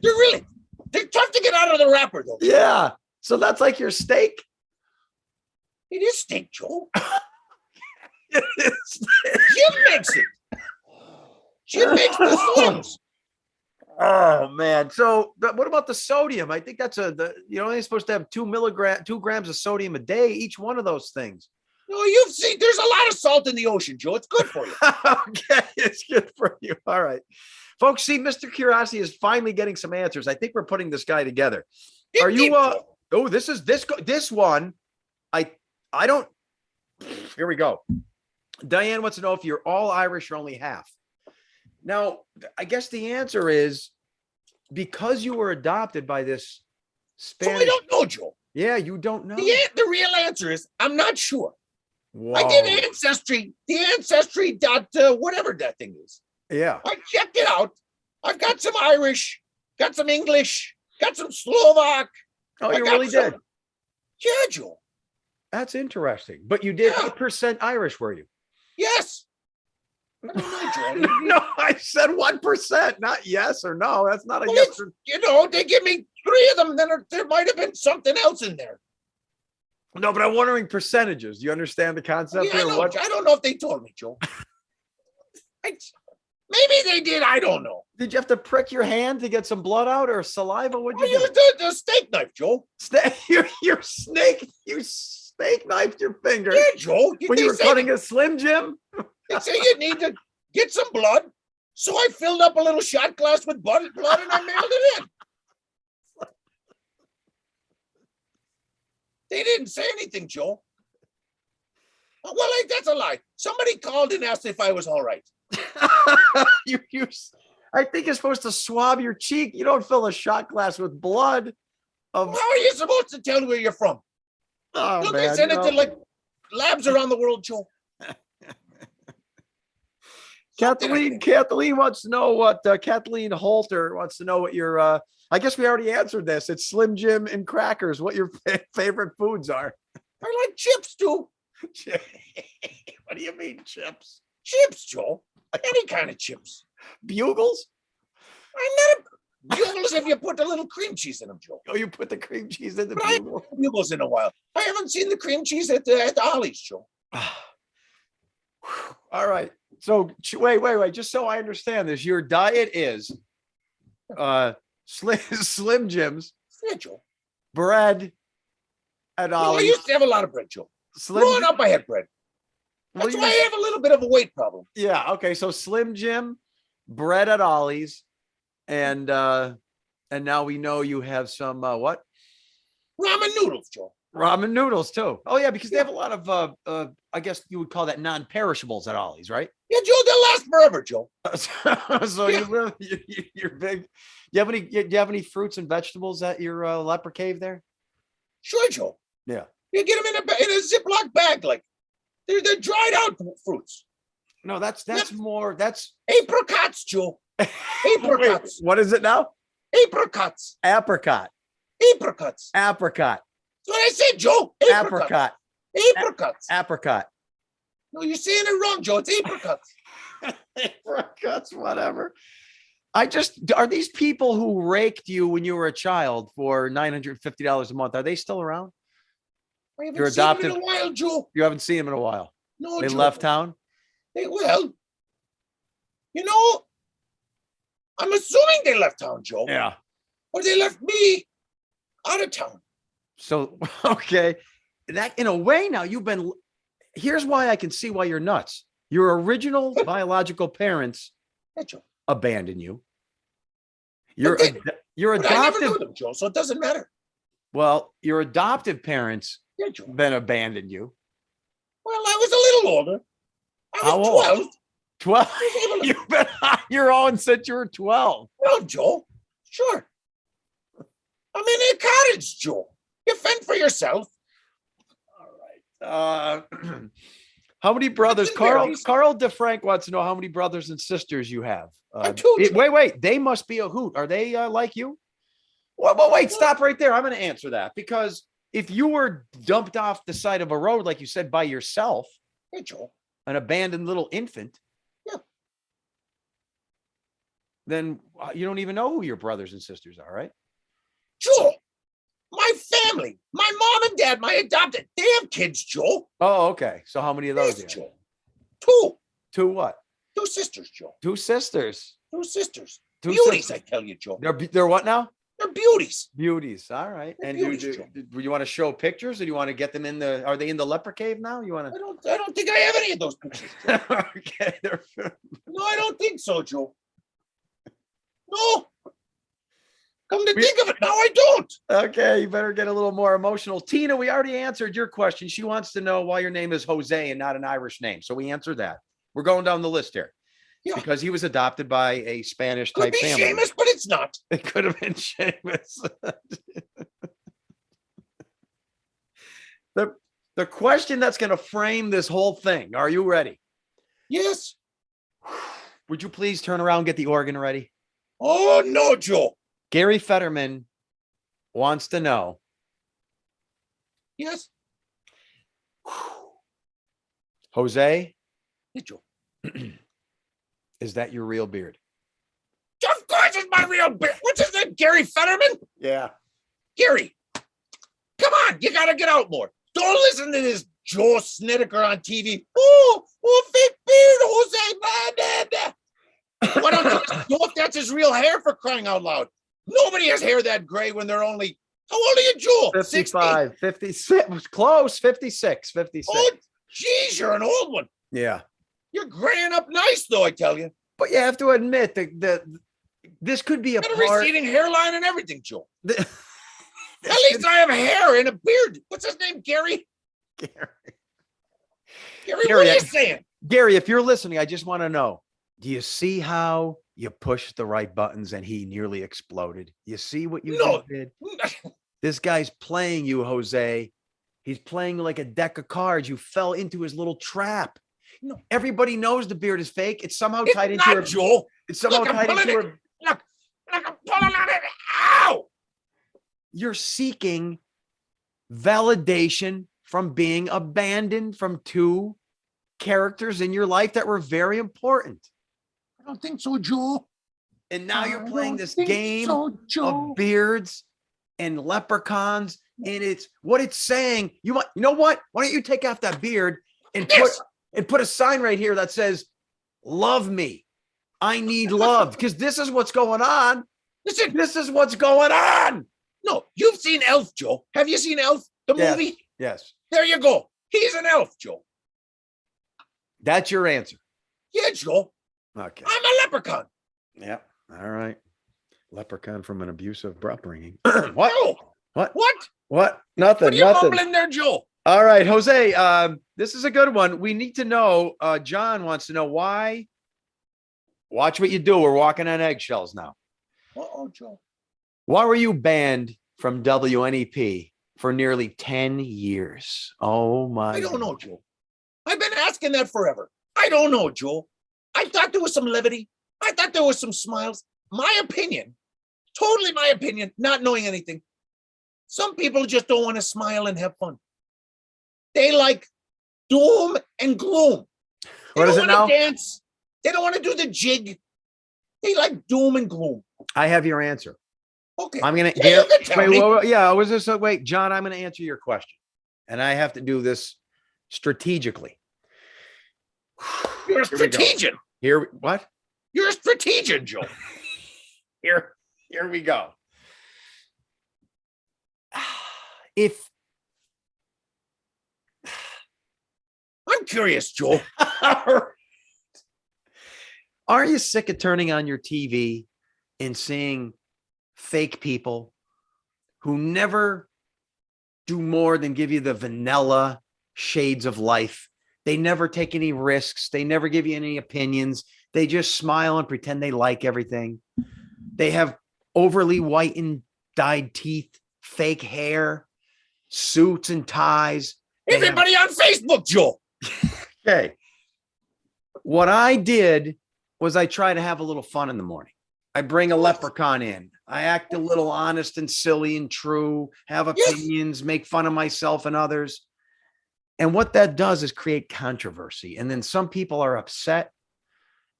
[SPEAKER 3] They're tough to get out of the wrapper, though.
[SPEAKER 2] Yeah. So that's like your steak.
[SPEAKER 3] It is steak, Joe.
[SPEAKER 2] It is.
[SPEAKER 3] Jim makes it. Jim makes the Slims.
[SPEAKER 2] Oh man. So what about the sodium? I think that's you're only supposed to have 2 grams of sodium a day, each one of those things.
[SPEAKER 3] No, you've seen there's a lot of salt in the ocean, Joe. It's good for you.
[SPEAKER 2] Okay, it's good for you. All right. Folks, see, Mr. Curiosity is finally getting some answers. I think we're putting this guy together. Are you oh, this one. I don't. Here we go. Diane wants to know if you're all Irish or only half. Now, I guess the answer is because you were adopted by this Spanish.
[SPEAKER 3] So I don't know, Joe.
[SPEAKER 2] Yeah, you don't know.
[SPEAKER 3] The real answer is I'm not sure.
[SPEAKER 2] Whoa.
[SPEAKER 3] I did Ancestry, the Ancestry dot whatever that thing is.
[SPEAKER 2] Yeah.
[SPEAKER 3] I checked it out. I've got some Irish, got some English, got some Slovak.
[SPEAKER 2] Oh,
[SPEAKER 3] I
[SPEAKER 2] you
[SPEAKER 3] got
[SPEAKER 2] really
[SPEAKER 3] some-
[SPEAKER 2] did.
[SPEAKER 3] Yeah, Joe.
[SPEAKER 2] That's interesting. But you did
[SPEAKER 3] Yeah.
[SPEAKER 2] 8% Irish, were you?
[SPEAKER 3] Yes. I don't know, Joe.
[SPEAKER 2] No, I said 1%, not yes or no. That's not a
[SPEAKER 3] Well,
[SPEAKER 2] yes or
[SPEAKER 3] You know, they give me 3 of them. Then there might have been something else in there.
[SPEAKER 2] no. But I'm wondering percentages. Do you understand the concept
[SPEAKER 3] Yeah, I
[SPEAKER 2] here?
[SPEAKER 3] know.
[SPEAKER 2] What
[SPEAKER 3] I don't know if they told me, Joe. Maybe they did. I don't know.
[SPEAKER 2] did you have to prick your hand to get some blood out or saliva? What'd
[SPEAKER 3] I
[SPEAKER 2] you do?
[SPEAKER 3] used the steak knife, Joe.
[SPEAKER 2] You snake knifed your finger
[SPEAKER 3] Yeah, Joe.
[SPEAKER 2] when you were
[SPEAKER 3] say
[SPEAKER 2] cutting a Slim Jim.
[SPEAKER 3] They say you need to get some blood. So I filled up a little shot glass with blood and I mailed it in. They didn't say anything, Joe. Well, that's a lie. Somebody called and asked if I was all right.
[SPEAKER 2] I think you're supposed to swab your cheek. You don't fill a shot glass with blood.
[SPEAKER 3] How are you supposed to tell where you're from?
[SPEAKER 2] Oh,
[SPEAKER 3] Don't
[SPEAKER 2] man,
[SPEAKER 3] they send
[SPEAKER 2] you
[SPEAKER 3] it
[SPEAKER 2] know.
[SPEAKER 3] to like labs around the world, Joe?
[SPEAKER 2] Kathleen wants to know what Kathleen Holter wants to know what your I guess we already answered this. It's Slim Jim and crackers, what your favorite foods are.
[SPEAKER 3] I like chips too.
[SPEAKER 2] What do you mean chips?
[SPEAKER 3] Chips, Joe. Any kind of chips.
[SPEAKER 2] Bugles?
[SPEAKER 3] I'm not a bugles if you put the little cream cheese in them, Joe.
[SPEAKER 2] Oh, you put the cream cheese in the
[SPEAKER 3] But I
[SPEAKER 2] bugle.
[SPEAKER 3] haven't had bugles in a while. I haven't seen the cream cheese at the Ollie's, Joe.
[SPEAKER 2] All right. So wait. Just so I understand this, your diet is Slim Jims,
[SPEAKER 3] Yeah, Joe.
[SPEAKER 2] bread, and
[SPEAKER 3] Well, I
[SPEAKER 2] Ollie's.
[SPEAKER 3] used to have a lot of bread, Joe.
[SPEAKER 2] Slim
[SPEAKER 3] Growing up, I had bread.
[SPEAKER 2] Well,
[SPEAKER 3] That's why I have a little bit of a weight problem.
[SPEAKER 2] yeah. Okay. So Slim Jim, bread at Ollie's, and now we know you have some what?
[SPEAKER 3] Ramen noodles, Joe.
[SPEAKER 2] Ramen noodles too. Oh yeah, because they have a lot of I guess you would call that non-perishables at Ollie's, right?
[SPEAKER 3] Yeah, Joe, they'll last forever, Joe.
[SPEAKER 2] So
[SPEAKER 3] Yeah.
[SPEAKER 2] you live, you're big. Do you have any fruits and vegetables at your leper cave there?
[SPEAKER 3] Sure, Joe.
[SPEAKER 2] Yeah.
[SPEAKER 3] You get them in a Ziploc bag, like they're dried out fruits.
[SPEAKER 2] No, that's
[SPEAKER 3] Yep.
[SPEAKER 2] more. That's
[SPEAKER 3] Apricots, Joe. Apricots.
[SPEAKER 2] Wait, what is it now?
[SPEAKER 3] Apricots.
[SPEAKER 2] Apricot.
[SPEAKER 3] Apricots.
[SPEAKER 2] Apricot.
[SPEAKER 3] That's what I said, Joe.
[SPEAKER 2] Apricot.
[SPEAKER 3] Apricots.
[SPEAKER 2] Apricot.
[SPEAKER 3] No, you're saying it wrong, Joe. It's apricots.
[SPEAKER 2] Apricots, whatever. Are these people who raked you when you were a child for $950 a month? Are they still around?
[SPEAKER 3] I haven't
[SPEAKER 2] You're
[SPEAKER 3] seen them
[SPEAKER 2] adopted.
[SPEAKER 3] in a while, Joe.
[SPEAKER 2] You haven't seen them in a while.
[SPEAKER 3] No,
[SPEAKER 2] They
[SPEAKER 3] Joe.
[SPEAKER 2] left town.
[SPEAKER 3] Well, you know, I'm assuming they left town, Joe.
[SPEAKER 2] Yeah.
[SPEAKER 3] Or they left me out of town.
[SPEAKER 2] So, okay. That in a way now here's why I can see why you're nuts. Your original biological parents
[SPEAKER 3] Yeah, Joe.
[SPEAKER 2] abandon you.
[SPEAKER 3] But
[SPEAKER 2] Your
[SPEAKER 3] But I never knew
[SPEAKER 2] adoptive,
[SPEAKER 3] them, Joe, so it doesn't matter.
[SPEAKER 2] well, your adoptive parents
[SPEAKER 3] Yeah, Joe.
[SPEAKER 2] then abandoned you.
[SPEAKER 3] Well, I was a little older. I
[SPEAKER 2] How
[SPEAKER 3] was
[SPEAKER 2] old?
[SPEAKER 3] 12.
[SPEAKER 2] 12. You've been on your own since you were 12.
[SPEAKER 3] Well, Joe, sure. I'm in a cottage, Joe. You fend for yourself.
[SPEAKER 2] How many brothers?
[SPEAKER 3] Nothing varies.
[SPEAKER 2] Carl DeFrank wants to know how many brothers and sisters you have.
[SPEAKER 3] Two, Joe.
[SPEAKER 2] Wait. They must be a hoot. Are they like you? Well, wait. Stop right there. I'm going to answer that because if you were dumped off the side of a road, like you said, by yourself,
[SPEAKER 3] Hey, Joe.
[SPEAKER 2] an abandoned little infant,
[SPEAKER 3] Yeah.
[SPEAKER 2] then you don't even know who your brothers and sisters are, right?
[SPEAKER 3] Joe, my family, my mom and dad, my adopted, they have kids, Joe.
[SPEAKER 2] Oh, okay. So how many of those?
[SPEAKER 3] Yes,
[SPEAKER 2] do you have?
[SPEAKER 3] Joe.
[SPEAKER 2] Two what?
[SPEAKER 3] Two sisters, Joe.
[SPEAKER 2] Two sisters.
[SPEAKER 3] Two sisters.
[SPEAKER 2] Two
[SPEAKER 3] Beauties,
[SPEAKER 2] sisters.
[SPEAKER 3] I tell you, Joe.
[SPEAKER 2] They're what now?
[SPEAKER 3] They're beauties.
[SPEAKER 2] Beauties. All right.
[SPEAKER 3] They're
[SPEAKER 2] And
[SPEAKER 3] beauties,
[SPEAKER 2] do you want to show pictures or do you want to get them are they in the leper cave now? You want
[SPEAKER 3] I don't think I have any of those pictures, Joe.
[SPEAKER 2] to? Okay.
[SPEAKER 3] No, I don't think so, Joe. No. Come to think of it, now I don't.
[SPEAKER 2] Okay. You better get a little more emotional. Tina, we already answered your question. She wants to know why your name is Jose and not an Irish name. So we answered that. We're going down the list here.
[SPEAKER 3] Yeah.
[SPEAKER 2] Because he was adopted by a Spanish
[SPEAKER 3] Could
[SPEAKER 2] type
[SPEAKER 3] be
[SPEAKER 2] family.
[SPEAKER 3] Seamus, but it's not.
[SPEAKER 2] It could have been Seamus. The question that's going to frame this whole thing. Are you ready?
[SPEAKER 3] Yes.
[SPEAKER 2] Would you please turn around and get the organ ready?
[SPEAKER 3] Oh, no, Joe.
[SPEAKER 2] Gary Fetterman wants to know.
[SPEAKER 3] Yes.
[SPEAKER 2] Jose,
[SPEAKER 3] Hey, Joe.
[SPEAKER 2] is that your real beard?
[SPEAKER 3] Of course it's my real beard. What's his name? Gary Fetterman?
[SPEAKER 2] Yeah.
[SPEAKER 3] Gary, come on. You got to get out more. Don't listen to this Joe Snedeker on TV. Oh, fake beard, Jose. Blah, blah, blah. Why don't you just know if that's his real hair, for crying out loud? Nobody has hair that gray when they're only, how old are you, Joe?
[SPEAKER 2] 55, 56, close, 56, 56.
[SPEAKER 3] Oh, geez, you're an old one.
[SPEAKER 2] Yeah.
[SPEAKER 3] You're graying up nice, though, I tell you.
[SPEAKER 2] But you have to admit that this could be a
[SPEAKER 3] Got a
[SPEAKER 2] part.
[SPEAKER 3] receding hairline and everything, Joe.
[SPEAKER 2] This
[SPEAKER 3] At least I have hair and a beard. What's his name, Gary?
[SPEAKER 2] Gary.
[SPEAKER 3] Gary,
[SPEAKER 2] Gary,
[SPEAKER 3] what are you saying?
[SPEAKER 2] Gary, if you're listening, I just want to know, do you see how you pushed the right buttons and he nearly exploded? You see what you
[SPEAKER 3] No.
[SPEAKER 2] just did? This guy's playing you, Jose. He's playing like a deck of cards. You fell into his little trap.
[SPEAKER 3] No.
[SPEAKER 2] Everybody knows the beard is fake. It's somehow
[SPEAKER 3] It's
[SPEAKER 2] tied into
[SPEAKER 3] not,
[SPEAKER 2] her.
[SPEAKER 3] Joe.
[SPEAKER 2] It's somehow
[SPEAKER 3] Look, I'm
[SPEAKER 2] tied into
[SPEAKER 3] pulling
[SPEAKER 2] her.
[SPEAKER 3] Look, I'm pulling on it. Ow!
[SPEAKER 2] You're seeking validation from being abandoned from two characters in your life that were very important.
[SPEAKER 3] I don't think so, Joe.
[SPEAKER 2] And now you're playing this
[SPEAKER 3] think
[SPEAKER 2] game
[SPEAKER 3] so, Joe.
[SPEAKER 2] of beards and leprechauns. And it's what it's saying. You know what? Why don't you take off that beard and put a sign right here that says, "Love me. I need love." Because this is what's going on.
[SPEAKER 3] Listen,
[SPEAKER 2] This is what's going on.
[SPEAKER 3] no, you've seen Elf, Joe. Have you seen Elf, the
[SPEAKER 2] Yes.
[SPEAKER 3] movie?
[SPEAKER 2] Yes.
[SPEAKER 3] There you go. He's an elf, Joe.
[SPEAKER 2] That's your answer.
[SPEAKER 3] Yeah, Joe.
[SPEAKER 2] Okay.
[SPEAKER 3] I'm a leprechaun.
[SPEAKER 2] Yeah. All right. Leprechaun from an abusive upbringing.
[SPEAKER 3] What?
[SPEAKER 2] What?
[SPEAKER 3] What
[SPEAKER 2] Nothing.
[SPEAKER 3] are you
[SPEAKER 2] Nothing.
[SPEAKER 3] mumbling there, Joe?
[SPEAKER 2] All right, Jose. This is a good one. We need to know. John wants to know why. Watch what you do. We're walking on eggshells now.
[SPEAKER 3] Uh-oh, Joe.
[SPEAKER 2] Why were you banned from WNEP for nearly 10 years? Oh my!
[SPEAKER 3] I don't know, Joe. I've been asking that forever. I don't know, Joe. I thought there was some levity. I thought there was some smiles. My opinion, totally my opinion, not knowing anything. Some people just don't want to smile and have fun. They like doom and gloom.
[SPEAKER 2] What is it now?
[SPEAKER 3] Dance. They don't want to do the jig. They like doom and gloom.
[SPEAKER 2] I have your answer.
[SPEAKER 3] Okay.
[SPEAKER 2] I'm gonna.
[SPEAKER 3] Yeah, you can tell me.
[SPEAKER 2] Yeah. Was this? Wait, John. I'm gonna answer your question, and I have to do this strategically.
[SPEAKER 3] You're a strategian.
[SPEAKER 2] Here, what?
[SPEAKER 3] You're a strategian, Joe.
[SPEAKER 2] Here we go. If
[SPEAKER 3] I'm curious, Joe.
[SPEAKER 2] Are you sick of turning on your TV and seeing fake people who never do more than give you the vanilla shades of life? They never take any risks. They never give you any opinions. They just smile and pretend they like everything. They have overly whitened, dyed teeth, fake hair, suits and ties.
[SPEAKER 3] Everybody on Facebook, Joe.
[SPEAKER 2] Okay. What I did was I try to have a little fun in the morning. I bring a leprechaun in. I act a little honest and silly and true, have opinions, make fun of myself and others. And what that does is create controversy. And then some people are upset.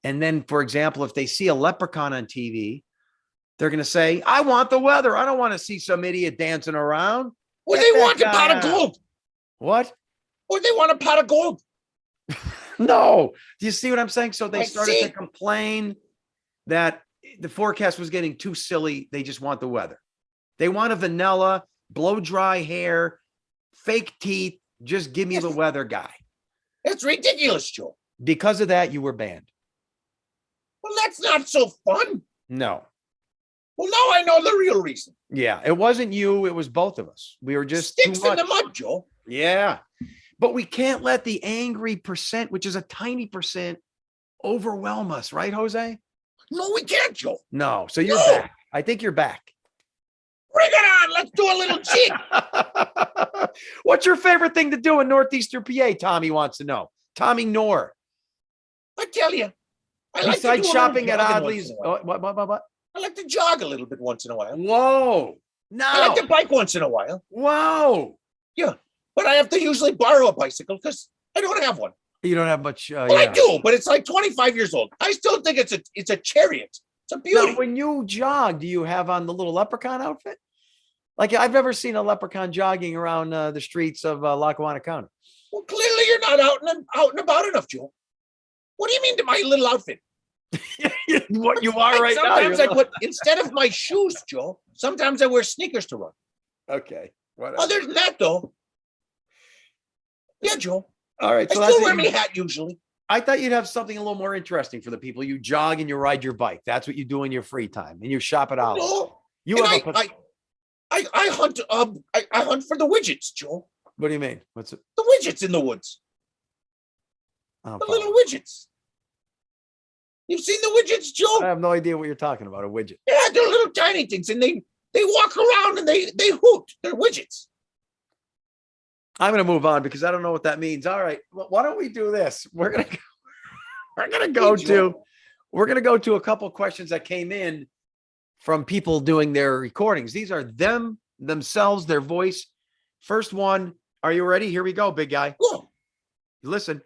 [SPEAKER 2] And then, for example, if they see a leprechaun on TV, they're going to say, "I want the weather. I don't want to see some idiot dancing around."
[SPEAKER 3] Or
[SPEAKER 2] Get
[SPEAKER 3] they
[SPEAKER 2] that
[SPEAKER 3] want a
[SPEAKER 2] guy
[SPEAKER 3] pot of
[SPEAKER 2] out.
[SPEAKER 3] gold.
[SPEAKER 2] What?
[SPEAKER 3] Or they want a pot of gold.
[SPEAKER 2] No. Do you see what I'm saying? So they
[SPEAKER 3] I
[SPEAKER 2] started
[SPEAKER 3] see.
[SPEAKER 2] to complain that the forecast was getting too silly. They just want the weather. They want a vanilla, blow dry hair, fake teeth. Just give me the weather guy.
[SPEAKER 3] It's ridiculous, Joe.
[SPEAKER 2] Because of that, you were banned.
[SPEAKER 3] Well, that's not so fun.
[SPEAKER 2] No.
[SPEAKER 3] Well, now I know the real reason.
[SPEAKER 2] Yeah. It wasn't you. It was both of us. We were just
[SPEAKER 3] Sticks
[SPEAKER 2] too
[SPEAKER 3] in the
[SPEAKER 2] much.
[SPEAKER 3] mud, Joe.
[SPEAKER 2] Yeah. But we can't let the angry percent, which is a tiny percent, overwhelm us. Right, Jose?
[SPEAKER 3] No, we can't, Joe.
[SPEAKER 2] No. So you're
[SPEAKER 3] No.
[SPEAKER 2] back. I think you're back.
[SPEAKER 3] Bring it on. Let's do a little jig.
[SPEAKER 2] What's your favorite thing to do in Northeastern PA? Tommy wants to know. Tommy Knorr.
[SPEAKER 3] I tell you. I like to
[SPEAKER 2] Besides
[SPEAKER 3] do a
[SPEAKER 2] shopping
[SPEAKER 3] little
[SPEAKER 2] at
[SPEAKER 3] jogging
[SPEAKER 2] Oddly's.
[SPEAKER 3] once in a while.
[SPEAKER 2] What?
[SPEAKER 3] I like to jog a little bit once in a while.
[SPEAKER 2] Whoa.
[SPEAKER 3] I like
[SPEAKER 2] No.
[SPEAKER 3] to bike once in a while.
[SPEAKER 2] Whoa.
[SPEAKER 3] But I have to usually borrow a bicycle because I don't have one.
[SPEAKER 2] You don't have much.
[SPEAKER 3] Well, I do, but it's like 25 years old. I still think it's a chariot. It's a beauty.
[SPEAKER 2] Now, when you jog, do you have on the little leprechaun outfit? Like, I've never seen a leprechaun jogging around the streets of Lackawanna County.
[SPEAKER 3] Well, clearly you're not out and about enough, Joe. What do you mean to my little outfit?
[SPEAKER 2] What you are right now.
[SPEAKER 3] Sometimes I put, instead of my shoes, Joe, sometimes I wear sneakers to run.
[SPEAKER 2] Okay. Whatever.
[SPEAKER 3] Other than that, though, yeah, Joe.
[SPEAKER 2] All right.
[SPEAKER 3] I
[SPEAKER 2] So
[SPEAKER 3] still
[SPEAKER 2] that's
[SPEAKER 3] wear my hat usually.
[SPEAKER 2] I thought you'd have something a little more interesting for the people. You jog and you ride your bike. That's what you do in your free time. And you shop at Ollie's.
[SPEAKER 3] No,
[SPEAKER 2] You
[SPEAKER 3] and
[SPEAKER 2] have
[SPEAKER 3] I hunt. I hunt for the widgets, Joe.
[SPEAKER 2] What do you mean? What's it?
[SPEAKER 3] The widgets in the woods.
[SPEAKER 2] Oh,
[SPEAKER 3] The
[SPEAKER 2] fine.
[SPEAKER 3] little widgets. You've seen the widgets, Joe?
[SPEAKER 2] I have no idea what you're talking about. A widget.
[SPEAKER 3] Yeah, they're little tiny things, and they walk around and they hoot. They're widgets.
[SPEAKER 2] I'm going to move on because I don't know what that means. All right. Well, why don't we do this? We're going to go to a couple of questions that came in from people doing their recordings. These are themselves, their voice. First one. Are you ready? Here we go, big guy.
[SPEAKER 3] Whoa.
[SPEAKER 2] Listen.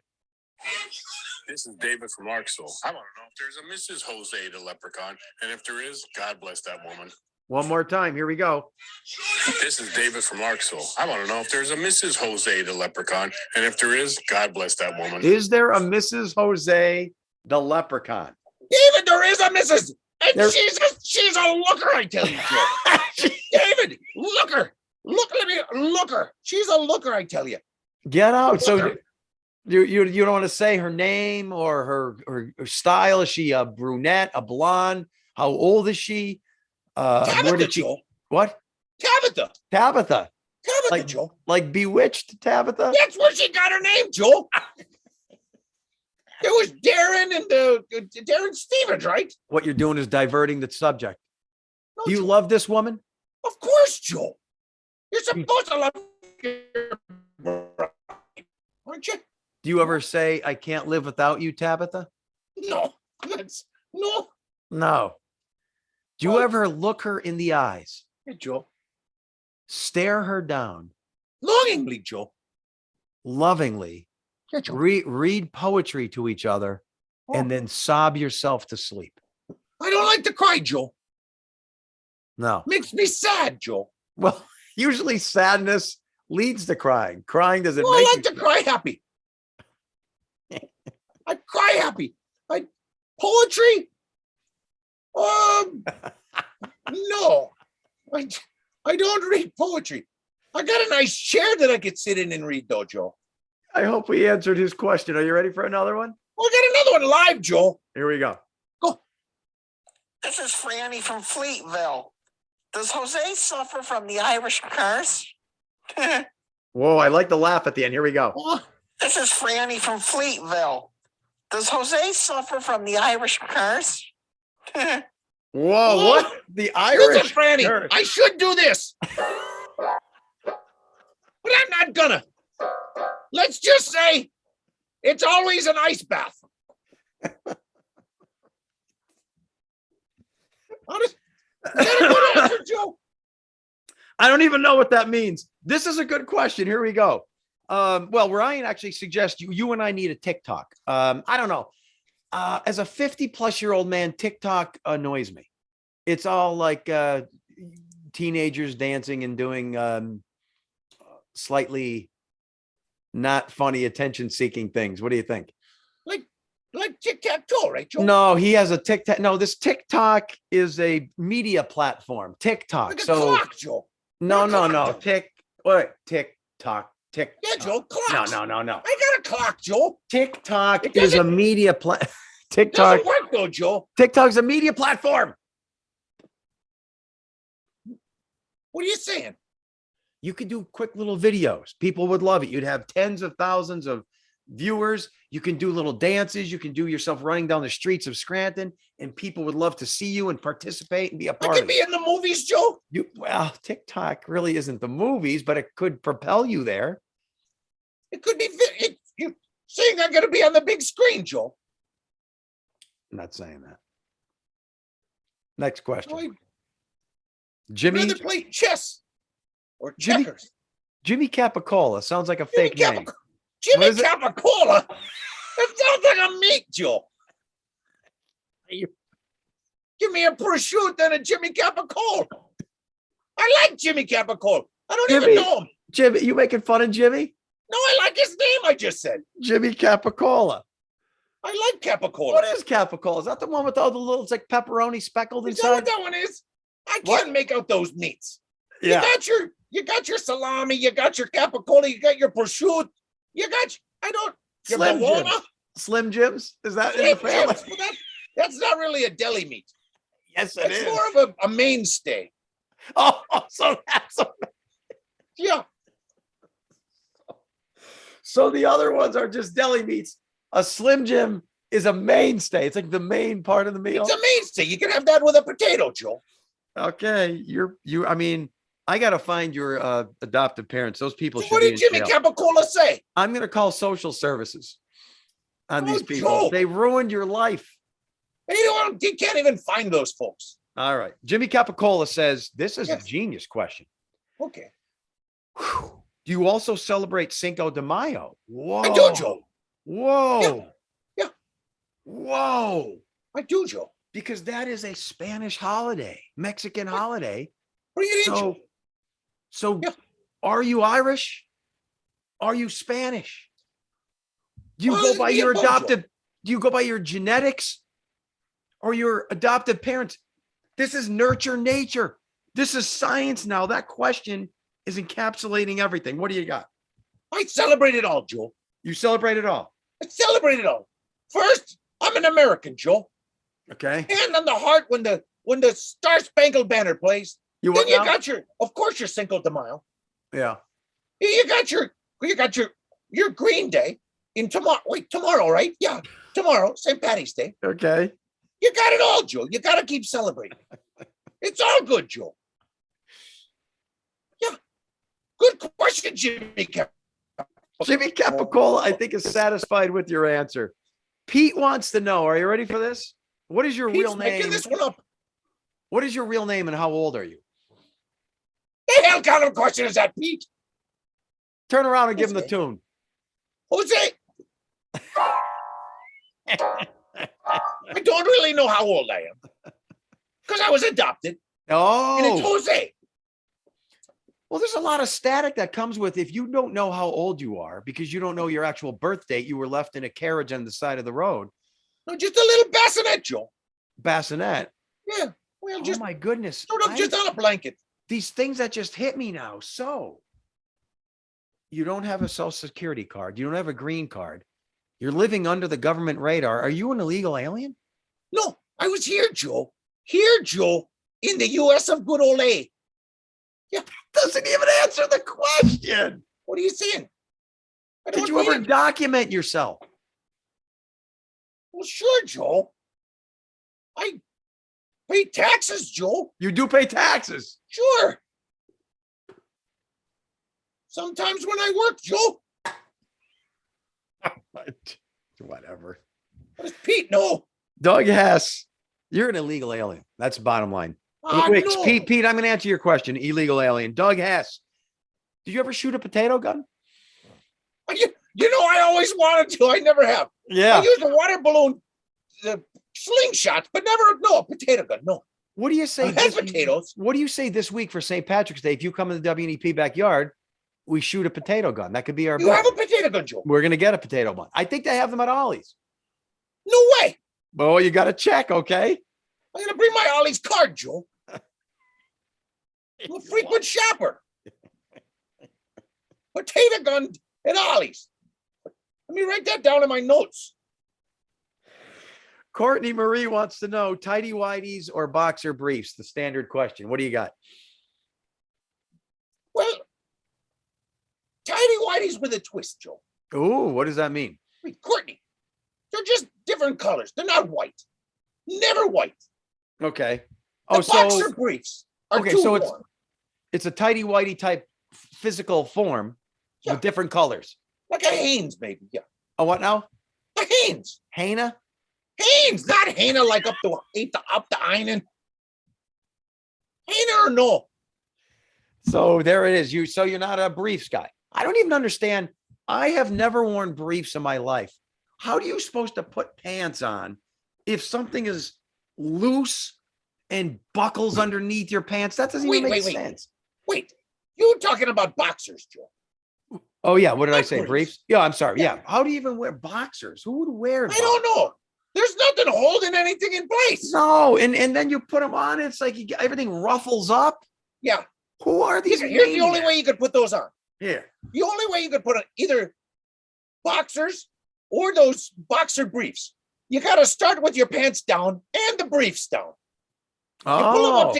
[SPEAKER 4] This is David from Arkansas. I want to know if there's a Mrs. José the Leprechaun, and if there is, God bless that woman.
[SPEAKER 2] One more time. Here we go.
[SPEAKER 4] This is David from Arkansas. I want to know if there's a Mrs. José the Leprechaun, and if there is, God bless that woman.
[SPEAKER 2] Is there a Mrs. José the Leprechaun?
[SPEAKER 3] David, there is a Mrs. And she's a looker, I tell you, Joe. David, looker. Looker. She's a looker, I tell you.
[SPEAKER 2] Get out. So you don't want to say her name or her style? Is she a brunette, a blonde? How old is she?
[SPEAKER 3] Tabitha,
[SPEAKER 2] where did she?
[SPEAKER 3] Joe.
[SPEAKER 2] What?
[SPEAKER 3] Tabitha,
[SPEAKER 2] Like,
[SPEAKER 3] Joe.
[SPEAKER 2] like Bewitched Tabitha?
[SPEAKER 3] That's where she got her name, Joe. It was Darren and Darren Stevens, right?
[SPEAKER 2] What you're doing is diverting the subject.
[SPEAKER 3] No,
[SPEAKER 2] Do you
[SPEAKER 3] Joe.
[SPEAKER 2] love this woman?
[SPEAKER 3] Of course, Joe. You're supposed to love your bride, aren't you?
[SPEAKER 2] Do you ever say, I can't live without you, Tabitha?
[SPEAKER 3] No.
[SPEAKER 2] No. Do you ever look her in the eyes,
[SPEAKER 3] Hey, Joe.
[SPEAKER 2] stare her down,
[SPEAKER 3] Longingly, Joe.
[SPEAKER 2] lovingly,
[SPEAKER 3] Yeah, Joe.
[SPEAKER 2] read poetry to each other, and then sob yourself to sleep?
[SPEAKER 3] I don't like to cry, Joe.
[SPEAKER 2] No.
[SPEAKER 3] Makes me sad, Joe.
[SPEAKER 2] Well, usually sadness leads to crying. Crying doesn't
[SPEAKER 3] No,
[SPEAKER 2] make
[SPEAKER 3] I
[SPEAKER 2] you
[SPEAKER 3] like to
[SPEAKER 2] sad.
[SPEAKER 3] cry happy. I cry happy. Poetry? No. I don't read poetry. I got a nice chair that I could sit in and read, though, Joe.
[SPEAKER 2] I hope we answered his question. Are you ready for another one?
[SPEAKER 3] Well, I got another one live, Joe.
[SPEAKER 2] Here we go.
[SPEAKER 3] Go.
[SPEAKER 5] This is Franny from Fleetville. Does Jose suffer from the Irish curse?
[SPEAKER 2] Whoa, I like the laugh at the end. Here we go.
[SPEAKER 3] Oh,
[SPEAKER 5] This is Franny from Fleetville. Does Jose suffer from the Irish curse?
[SPEAKER 2] Whoa,
[SPEAKER 3] Whoa.
[SPEAKER 2] what? The Irish.
[SPEAKER 3] listen, Franny,
[SPEAKER 2] curse.
[SPEAKER 3] I should do this. But I'm not gonna. Let's just say it's always an ice bath. Honest, is that a good answer, Joe?
[SPEAKER 2] I don't even know what that means. This is a good question. Here we go. Well, Ryan actually suggests you and I need a TikTok. I don't know. As a 50-plus-year-old man, TikTok annoys me. It's all like teenagers dancing and doing slightly not funny, attention-seeking things. What do you think?
[SPEAKER 3] Like tic-tac-toe, right, Joe?
[SPEAKER 2] No, he has a TikTok. No, this TikTok is a media platform. TikTok.
[SPEAKER 3] Like a
[SPEAKER 2] So
[SPEAKER 3] clock, Joe.
[SPEAKER 2] no.
[SPEAKER 3] clock.
[SPEAKER 2] TikTok.
[SPEAKER 3] Yeah, Joe, clock.
[SPEAKER 2] No.
[SPEAKER 3] I got a clock, Joe.
[SPEAKER 2] TikTok
[SPEAKER 3] It
[SPEAKER 2] is a
[SPEAKER 3] doesn't-
[SPEAKER 2] media TikTok.
[SPEAKER 3] Doesn't work though, Joe.
[SPEAKER 2] TikTok's a media platform.
[SPEAKER 3] What are you saying?
[SPEAKER 2] You could do quick little videos. People would love it. You'd have tens of thousands of viewers. You can do little dances. You can do yourself running down the streets of Scranton, and people would love to see you and participate and be a
[SPEAKER 3] I
[SPEAKER 2] part
[SPEAKER 3] could
[SPEAKER 2] of
[SPEAKER 3] be
[SPEAKER 2] it.
[SPEAKER 3] in the movies, Joe.
[SPEAKER 2] Well, TikTok really isn't the movies, but it could propel you there.
[SPEAKER 3] It could be. You saying I'm going to be on the big screen, Joe?
[SPEAKER 2] I'm not saying that. Next question.
[SPEAKER 3] I'd
[SPEAKER 2] Jimmy
[SPEAKER 3] rather play chess or
[SPEAKER 2] Jimmy-
[SPEAKER 3] checkers.
[SPEAKER 2] Jimmy Capicola sounds like a fake name.
[SPEAKER 3] Jimmy
[SPEAKER 2] What is it?
[SPEAKER 3] Capicola. That sounds like a meat, Joe. Give me a prosciutto and a Jimmy Capicola. I like Jimmy Capicola. I don't
[SPEAKER 2] Jimmy.
[SPEAKER 3] even know him.
[SPEAKER 2] Jimmy, you making fun of Jimmy?
[SPEAKER 3] No, I like his name. I just said.
[SPEAKER 2] Jimmy Capicola.
[SPEAKER 3] I like Capicola.
[SPEAKER 2] What is Capicola? Is that the one with all the little, it's like pepperoni speckled
[SPEAKER 3] Is that what
[SPEAKER 2] inside?
[SPEAKER 3] that one is? I
[SPEAKER 2] What?
[SPEAKER 3] can't make out those meats.
[SPEAKER 2] Yeah.
[SPEAKER 3] You got your salami, you got your capicola, you got your prosciutto, your
[SPEAKER 2] Slim
[SPEAKER 3] bologna,
[SPEAKER 2] Jim. Slim Jims? Is that in the
[SPEAKER 3] Slim
[SPEAKER 2] family?
[SPEAKER 3] Jims. Well, that's not really a deli meat.
[SPEAKER 2] Yes, it
[SPEAKER 3] It's
[SPEAKER 2] is.
[SPEAKER 3] more of a mainstay.
[SPEAKER 2] Oh, so that's
[SPEAKER 3] Yeah.
[SPEAKER 2] so the other ones are just deli meats. A Slim Jim is a mainstay. It's like the main part of the meal.
[SPEAKER 3] It's a mainstay. You can have that with a potato, Joe.
[SPEAKER 2] Okay, I mean, I gotta find your adoptive parents. Those people should
[SPEAKER 3] What
[SPEAKER 2] be
[SPEAKER 3] did
[SPEAKER 2] in
[SPEAKER 3] Jimmy
[SPEAKER 2] jail.
[SPEAKER 3] Capicola say?
[SPEAKER 2] I'm gonna call social services on these
[SPEAKER 3] Oh,
[SPEAKER 2] people.
[SPEAKER 3] Joe.
[SPEAKER 2] They ruined your life.
[SPEAKER 3] You can't even find those folks.
[SPEAKER 2] All right. Jimmy Capicola says this is
[SPEAKER 3] Yes.
[SPEAKER 2] a genius question.
[SPEAKER 3] Okay.
[SPEAKER 2] Whew. Do you also celebrate Cinco de Mayo? Whoa.
[SPEAKER 3] I do, Joe.
[SPEAKER 2] Whoa.
[SPEAKER 3] Yeah.
[SPEAKER 2] Whoa.
[SPEAKER 3] I do, Joe.
[SPEAKER 2] Because that is a Spanish holiday, Mexican holiday.
[SPEAKER 3] Bring it in, Joe.
[SPEAKER 2] So
[SPEAKER 3] Yeah.
[SPEAKER 2] are you Irish? Are you Spanish? Do you
[SPEAKER 3] Well,
[SPEAKER 2] go
[SPEAKER 3] it's
[SPEAKER 2] by
[SPEAKER 3] me
[SPEAKER 2] your
[SPEAKER 3] and both, Joe.
[SPEAKER 2] adoptive? Do you go by your genetics or your adoptive parents? This is nurture nature. This is science now. That question is encapsulating everything. What do you got?
[SPEAKER 3] I celebrate it all, Joe.
[SPEAKER 2] You celebrate it all.
[SPEAKER 3] I celebrate it all. First, I'm an American, Joe.
[SPEAKER 2] Okay.
[SPEAKER 3] Hand on the heart when the Star Spangled Banner plays.
[SPEAKER 2] You
[SPEAKER 3] Then
[SPEAKER 2] what
[SPEAKER 3] you
[SPEAKER 2] now?
[SPEAKER 3] got of course, your Cinco de Mayo.
[SPEAKER 2] Yeah.
[SPEAKER 3] You got your Green Day in tomorrow. Wait, tomorrow, right? Yeah, tomorrow, St. Patty's Day.
[SPEAKER 2] Okay.
[SPEAKER 3] You got it all, Joe. You got to keep celebrating. It's all good, Joe. Yeah. Good question, Jimmy.
[SPEAKER 2] Jimmy Capicola, I think, is satisfied with your answer. Pete wants to know, are you ready for this? What is your
[SPEAKER 3] Pete's
[SPEAKER 2] real
[SPEAKER 3] making
[SPEAKER 2] name?
[SPEAKER 3] this one up.
[SPEAKER 2] What is your real name and how old are you?
[SPEAKER 3] The hell kind of question is that, Pete?
[SPEAKER 2] Turn around and give him the
[SPEAKER 3] Jose.
[SPEAKER 2] tune.
[SPEAKER 3] Jose. I don't really know how old I am because I was adopted, and it's
[SPEAKER 2] Oh,
[SPEAKER 3] Jose.
[SPEAKER 2] well, there's a lot of static that comes with if you don't know how old you are because you don't know your actual birth date. You were left in a carriage on the side of the road.
[SPEAKER 3] No, just a little bassinet, Joe.
[SPEAKER 2] Bassinet.
[SPEAKER 3] Yeah, well,
[SPEAKER 2] Oh
[SPEAKER 3] just
[SPEAKER 2] my goodness.
[SPEAKER 3] sort of just on a blanket.
[SPEAKER 2] These things that just hit me now. So you don't have a social security card. You don't have a green card. You're living under the government radar. Are you an illegal alien?
[SPEAKER 3] No, I was here, Joe. Here, Joe, in the U.S. of good old A.
[SPEAKER 2] Doesn't even answer the question.
[SPEAKER 3] What are you saying? I
[SPEAKER 2] Did
[SPEAKER 3] don't
[SPEAKER 2] you ever
[SPEAKER 3] need-
[SPEAKER 2] document yourself?
[SPEAKER 3] Well, sure, Joe. I pay taxes, Joe.
[SPEAKER 2] You do pay taxes.
[SPEAKER 3] Sure. Sometimes when I work, Joe.
[SPEAKER 2] Whatever.
[SPEAKER 3] What does Pete know?
[SPEAKER 2] Doug Hess, you're an illegal alien. That's the bottom line. Wait,
[SPEAKER 3] No.
[SPEAKER 2] Pete, I'm going to answer your question. Illegal alien. Doug Hess, did you ever shoot a potato gun?
[SPEAKER 3] You know, I always wanted to. I never have. I used a water balloon, the slingshot, but never, no, a potato gun, no.
[SPEAKER 2] What do you say?
[SPEAKER 3] I had potatoes.
[SPEAKER 2] What do you say this week for St. Patrick's Day? If you come in the WNEP backyard, we shoot a potato gun. That could be our.
[SPEAKER 3] You have a potato gun, Joe?
[SPEAKER 2] We're going to get a potato gun. I think they have them at Ollie's.
[SPEAKER 3] No way.
[SPEAKER 2] Well, you got to check, okay?
[SPEAKER 3] I'm going to bring my Ollie's card, Joe. I'm a frequent shopper. Potato gun at Ollie's. Let me write that down in my notes.
[SPEAKER 2] Courtney Marie wants to know tidy whities or boxer briefs, the standard question. What do you got?
[SPEAKER 3] Well, tidy whities with a twist, Joe.
[SPEAKER 2] Ooh, what does that mean?
[SPEAKER 3] Wait, Courtney, they're just different colors. They're not white. Never white.
[SPEAKER 2] Okay.
[SPEAKER 3] The
[SPEAKER 2] Oh,
[SPEAKER 3] boxer
[SPEAKER 2] so
[SPEAKER 3] briefs are
[SPEAKER 2] okay,
[SPEAKER 3] too
[SPEAKER 2] so
[SPEAKER 3] warm.
[SPEAKER 2] it's a tidy whitey type physical form
[SPEAKER 3] Yeah.
[SPEAKER 2] with different colors.
[SPEAKER 3] Like a Hanes, maybe. Yeah.
[SPEAKER 2] Oh, what now?
[SPEAKER 3] A Hanes.
[SPEAKER 2] Hana?
[SPEAKER 3] Hanes, not Hana like up the Einen. Hana or no?
[SPEAKER 2] So there it is. So you're not a briefs guy. I don't even understand. I have never worn briefs in my life. How are you supposed to put pants on if something is loose and buckles underneath your pants? That doesn't even make sense.
[SPEAKER 3] Wait, you talking about boxers, Joe?
[SPEAKER 2] Oh yeah, what did I
[SPEAKER 3] Not
[SPEAKER 2] say?
[SPEAKER 3] briefs.
[SPEAKER 2] Briefs? Yeah, I'm sorry.
[SPEAKER 3] Yeah.
[SPEAKER 2] Yeah. How do you even wear boxers? Who would wear?
[SPEAKER 3] I don't know. There's nothing holding anything in place.
[SPEAKER 2] No, and then you put them on. It's like everything ruffles up.
[SPEAKER 3] Yeah.
[SPEAKER 2] Who are these?
[SPEAKER 3] Here's the only way you could put those on.
[SPEAKER 2] Here.
[SPEAKER 3] The only way you could put on either boxers or those boxer briefs. You got to start with your pants down and the briefs down.
[SPEAKER 2] Oh,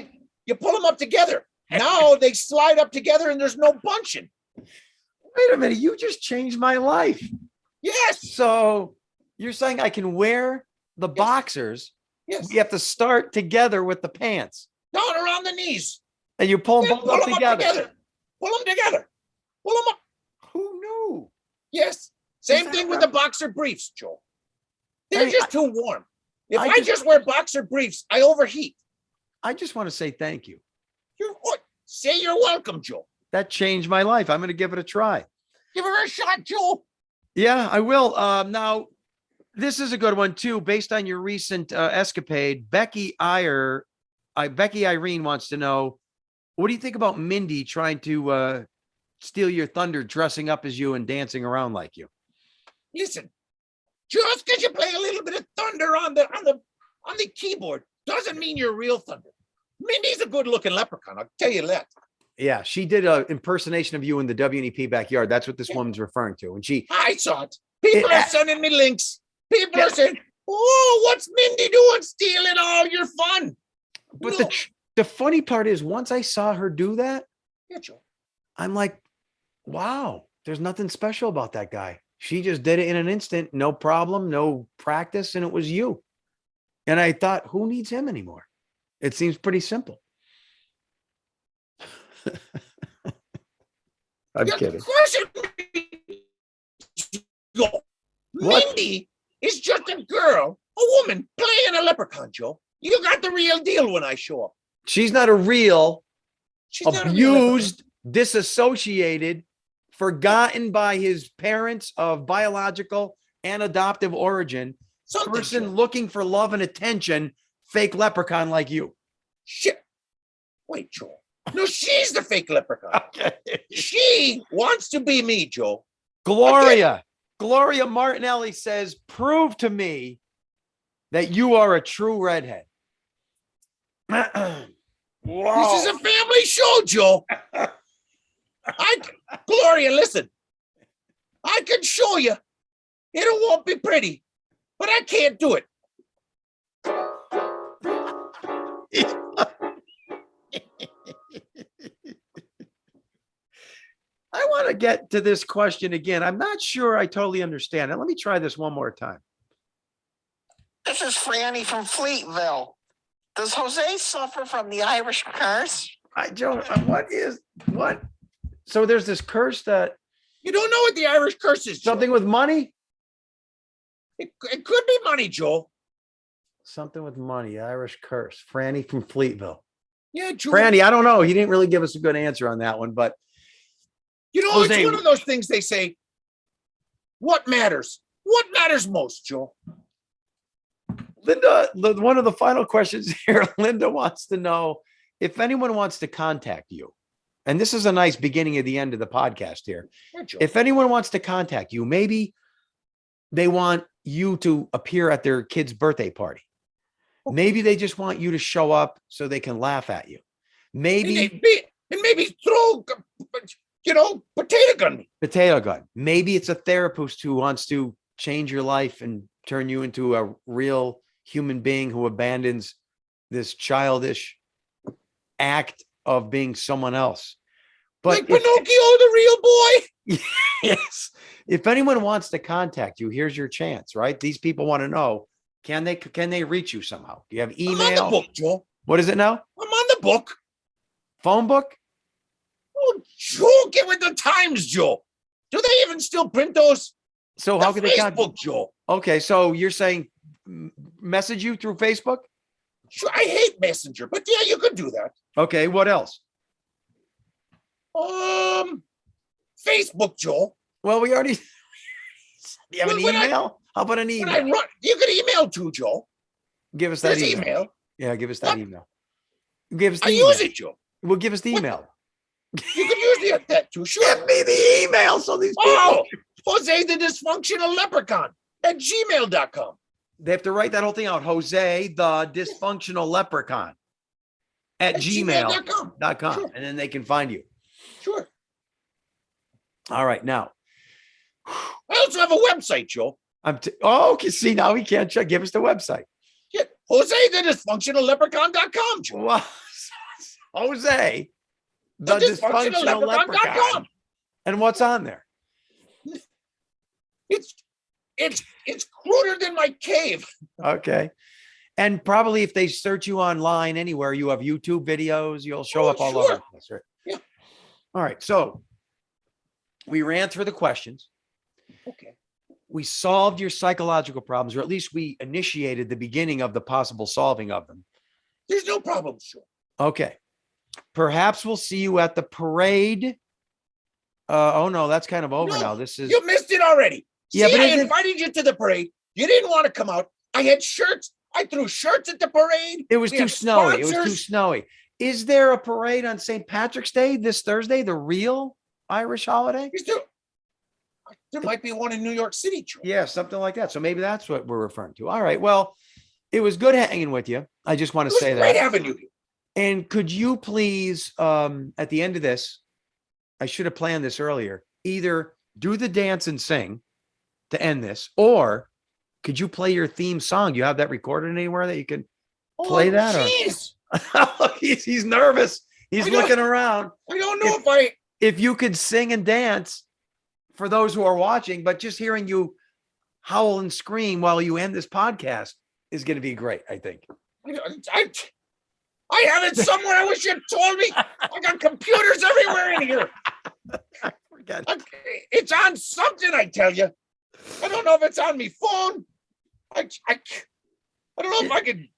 [SPEAKER 3] You pull them up together. Now they slide up together and there's no bunching.
[SPEAKER 2] wait a minute. You just changed my life.
[SPEAKER 3] Yes.
[SPEAKER 2] So you're saying I can wear the boxers.
[SPEAKER 3] Yes.
[SPEAKER 2] You have to start together with the pants.
[SPEAKER 3] Down around the knees.
[SPEAKER 2] And you pull them
[SPEAKER 3] Yeah,
[SPEAKER 2] both
[SPEAKER 3] pull
[SPEAKER 2] up
[SPEAKER 3] them
[SPEAKER 2] together.
[SPEAKER 3] up together. Pull them together. Pull them up.
[SPEAKER 2] Who knew?
[SPEAKER 3] Yes. Same
[SPEAKER 2] that
[SPEAKER 3] thing with
[SPEAKER 2] right?
[SPEAKER 3] the boxer briefs, Joe. They're
[SPEAKER 2] Hey,
[SPEAKER 3] just too warm. If
[SPEAKER 2] I
[SPEAKER 3] I
[SPEAKER 2] just-
[SPEAKER 3] just wear boxer briefs, I overheat.
[SPEAKER 2] I just want to say thank you.
[SPEAKER 3] You're what? Say you're welcome, Joe.
[SPEAKER 2] That changed my life. I'm going to give it a try.
[SPEAKER 3] Give her a shot, Joe.
[SPEAKER 2] Yeah, I will. Now, This is a good one too, based on your recent escapade. Becky Irene wants to know, what do you think about Mindy trying to steal your thunder, dressing up as you and dancing around like you?
[SPEAKER 3] Listen, just because you play a little bit of thunder on the keyboard doesn't mean you're real thunder. Mindy's a good-looking leprechaun, I'll tell you that.
[SPEAKER 2] Yeah, she did an impersonation of you in the WNEP backyard. That's what this woman's referring to. And
[SPEAKER 3] I saw it. People are sending me links. People are saying, "Oh, what's Mindy doing, stealing all your fun?"
[SPEAKER 2] But the funny part is, once I saw her do that,
[SPEAKER 3] Joe.
[SPEAKER 2] I'm like, wow, there's nothing special about that guy. She just did it in an instant, no problem, no practice, and it was you. And I thought, who needs him anymore? It seems pretty simple. I'm kidding.
[SPEAKER 3] Mindy is just a girl, a woman playing a leprechaun, Joe. You got the real deal when I show up.
[SPEAKER 2] She's not a real,
[SPEAKER 3] She's not a real
[SPEAKER 2] abused, disassociated, forgotten by his parents of biological and adoptive origin, person
[SPEAKER 3] Joe.
[SPEAKER 2] looking for love and attention, fake leprechaun like you.
[SPEAKER 3] Shit. Wait, Joe. No, she's the fake leprechaun.
[SPEAKER 2] Okay.
[SPEAKER 3] She wants to be me, Joe.
[SPEAKER 2] Gloria Martinelli says, prove to me that you are a true redhead.
[SPEAKER 3] Wow. This is a family show, Joe. Gloria, listen. I can show you. It won't be pretty, but I can't do it.
[SPEAKER 2] I want to get to this question again. I'm not sure I totally understand it. Let me try this one more time.
[SPEAKER 5] This is Franny from Fleetville. Does Jose suffer from the Irish curse?
[SPEAKER 2] What? So there's this curse that
[SPEAKER 3] You don't know what the Irish curse is, Joe.
[SPEAKER 2] something with money?
[SPEAKER 3] It could be money, Joe.
[SPEAKER 2] Something with money, Irish curse. Franny from Fleetville.
[SPEAKER 3] Yeah, Joe.
[SPEAKER 2] Franny, I don't know. He didn't really give us a good answer on that one, but
[SPEAKER 3] You know,
[SPEAKER 2] Jose,
[SPEAKER 3] it's one of those things they say, what matters? What matters most, Joe?
[SPEAKER 2] Linda, one of the final questions here, Linda wants to know if anyone wants to contact you. And this is a nice beginning of the end of the podcast here.
[SPEAKER 3] Yeah, Joe.
[SPEAKER 2] If anyone wants to contact you, maybe they want you to appear at their kid's birthday party. Maybe they just want you to show up so they can laugh at you. Maybe
[SPEAKER 3] throw, potato gun me.
[SPEAKER 2] potato gun. Maybe it's a therapist who wants to change your life and turn you into a real human being who abandons this childish act of being someone else. But
[SPEAKER 3] Like Pinocchio, the real boy.
[SPEAKER 2] yes, if anyone wants to contact you, here's your chance, right? These people want to know, can they reach you somehow? Do you have email?
[SPEAKER 3] I'm on the book, Joe.
[SPEAKER 2] What is it now?
[SPEAKER 3] I'm on the book.
[SPEAKER 2] Phone book?
[SPEAKER 3] Oh, Joe, get with the times, Joe. Do they even still print those?
[SPEAKER 2] So how can they contact?
[SPEAKER 3] Facebook, Joe?
[SPEAKER 2] Okay, so you're saying message you through Facebook?
[SPEAKER 3] Sure, I hate Messenger, but yeah, you could do that.
[SPEAKER 2] Okay, what else?
[SPEAKER 3] Facebook, Joe.
[SPEAKER 2] Well, we already. Do you have an
[SPEAKER 3] When
[SPEAKER 2] email? How about an
[SPEAKER 3] When
[SPEAKER 2] email?
[SPEAKER 3] you could email too, Joe.
[SPEAKER 2] Give us that
[SPEAKER 3] There's
[SPEAKER 2] email.
[SPEAKER 3] email.
[SPEAKER 2] Yeah, give us that
[SPEAKER 3] What?
[SPEAKER 2] email. Give us the
[SPEAKER 3] I
[SPEAKER 2] email.
[SPEAKER 3] use it, Joe.
[SPEAKER 2] Well, give us the
[SPEAKER 3] What?
[SPEAKER 2] email.
[SPEAKER 3] You could use that too. Sure.
[SPEAKER 2] Give me the email so these people.
[SPEAKER 3] Oh, José the Dysfunctional Leprechaun at gmail.com.
[SPEAKER 2] They have to write that whole thing out. Jose the Dysfunctional Leprechaun at gmail.com.
[SPEAKER 3] Sure.
[SPEAKER 2] And then they can find you.
[SPEAKER 3] Sure.
[SPEAKER 2] All right. Now,
[SPEAKER 3] I also have a website, Joe.
[SPEAKER 2] okay. See, now we can't check. Give us the website.
[SPEAKER 3] Yeah, José the Dysfunctional Leprechaun.com, Joe.
[SPEAKER 2] Well, Jose the Dysfunctional Leprechaun. And what's on there?
[SPEAKER 3] It's cruder than my cave.
[SPEAKER 2] Okay. And probably if they search you online anywhere, you have YouTube videos, you'll show up all over the place, right?
[SPEAKER 3] Yeah.
[SPEAKER 2] All right. So we ran through the questions.
[SPEAKER 3] Okay.
[SPEAKER 2] We solved your psychological problems, or at least we initiated the beginning of the possible solving of them.
[SPEAKER 3] There's no problem, Joe.
[SPEAKER 2] Okay. Perhaps we'll see you at the parade. Oh no, that's kind of over now. This is
[SPEAKER 3] You missed it already.
[SPEAKER 2] Yeah,
[SPEAKER 3] See,
[SPEAKER 2] but
[SPEAKER 3] I
[SPEAKER 2] isn't-
[SPEAKER 3] invited you to the parade. You didn't want to come out. I had shirts. I threw shirts at the parade.
[SPEAKER 2] It was
[SPEAKER 3] We
[SPEAKER 2] too
[SPEAKER 3] had
[SPEAKER 2] snowy. It was too
[SPEAKER 3] sponsors.
[SPEAKER 2] snowy. Is there a parade on St. Patrick's Day this Thursday, the real Irish holiday?
[SPEAKER 3] There might be one in New York City, Joe.
[SPEAKER 2] Yeah, something like that. So maybe that's what we're referring to. All right. Well, it was good hanging with you. I just want to say
[SPEAKER 3] Great
[SPEAKER 2] that.
[SPEAKER 3] having you here.
[SPEAKER 2] And could you please, at the end of this, I should have planned this earlier, either do the dance and sing to end this, or could you play your theme song? Do you have that recorded anywhere that you can play that?
[SPEAKER 3] Jeez.
[SPEAKER 2] He's nervous. He's looking around.
[SPEAKER 3] I don't know
[SPEAKER 2] if you could sing and dance for those who are watching, but just hearing you howl and scream while you end this podcast is going to be great, I think.
[SPEAKER 3] I have it somewhere. I wish you'd told me. I got computers everywhere in here.
[SPEAKER 2] Forget it.
[SPEAKER 3] It's on something, I tell you. I don't know if it's on my phone. I don't know if I could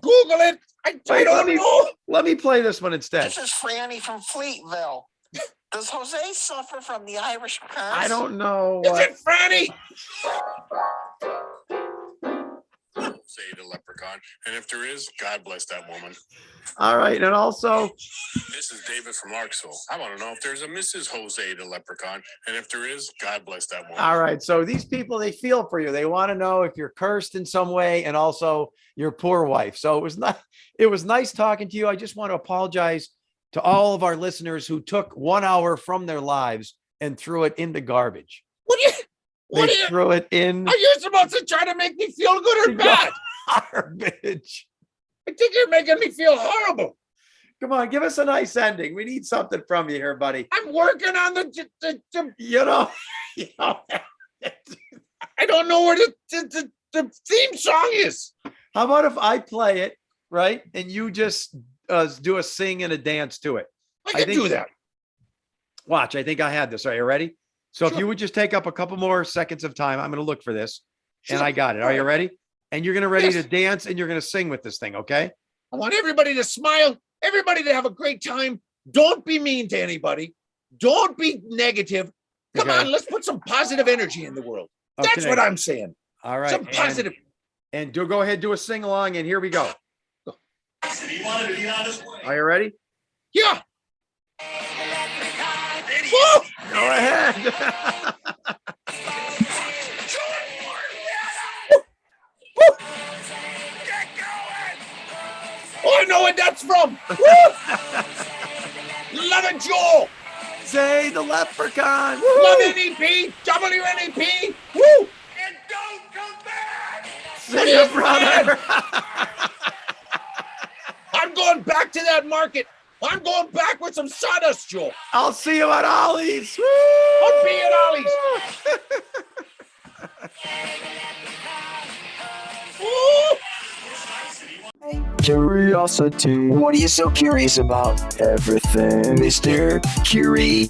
[SPEAKER 3] Google it. I don't know.
[SPEAKER 2] Let me play this one instead.
[SPEAKER 5] This is Franny from Fleetville. Does Jose suffer from the Irish curse?
[SPEAKER 2] I don't know.
[SPEAKER 3] Is it Franny?
[SPEAKER 4] José the Leprechaun. And if there is, God bless that woman.
[SPEAKER 2] All right. And also,
[SPEAKER 4] This is David from Marksville. I want to know if there's a Mrs. José the Leprechaun. And if there is, God bless that woman.
[SPEAKER 2] all right. So these people, they feel for you. They want to know if you're cursed in some way and also your poor wife. So it was nice talking to you. I just want to apologize to all of our listeners who took 1 hour from their lives and threw it in the garbage. Threw it in
[SPEAKER 3] Are you supposed to try to make me feel good or bad?
[SPEAKER 2] garbage.
[SPEAKER 3] I think you're making me feel horrible.
[SPEAKER 2] Come on, give us a nice ending. We need something from you here, buddy.
[SPEAKER 3] I'm working on the
[SPEAKER 2] You know,
[SPEAKER 3] I don't know where the theme song is.
[SPEAKER 2] how about if I play it, right? And you just do a sing and a dance to it.
[SPEAKER 3] I can do that.
[SPEAKER 2] Watch, I think I had this. Are you ready? So if
[SPEAKER 3] Sure.
[SPEAKER 2] you would just take up a couple more seconds of time, I'm going to look for this.
[SPEAKER 3] Sure.
[SPEAKER 2] And I got it. Are you ready? And you're going to ready to dance and you're going to sing with this thing, okay?
[SPEAKER 3] I want everybody to smile, everybody to have a great time. Don't be mean to anybody. Don't be negative. Come
[SPEAKER 2] Okay.
[SPEAKER 3] on, let's put some positive energy in the world. That's
[SPEAKER 2] Okay.
[SPEAKER 3] what I'm saying.
[SPEAKER 2] All right.
[SPEAKER 3] Some positive.
[SPEAKER 2] And go ahead, do a sing along, and here we go. Are you ready?
[SPEAKER 3] Yeah. Woo!
[SPEAKER 2] Go ahead.
[SPEAKER 3] Oh, I know what that's from. Woo! Love it, Joel.
[SPEAKER 2] Say the leprechaun.
[SPEAKER 3] Love NEP, WNEP. Woo!
[SPEAKER 4] And don't come back!
[SPEAKER 2] Sing it, brother.
[SPEAKER 3] I'm going back to that market. I'm going back with some sawdust, Joel.
[SPEAKER 2] I'll see you at Ollie's.
[SPEAKER 3] I'll be at Ollie's. Woo!
[SPEAKER 1] Curiosity. What are you so curious about? Everything, Mr. Curiosity.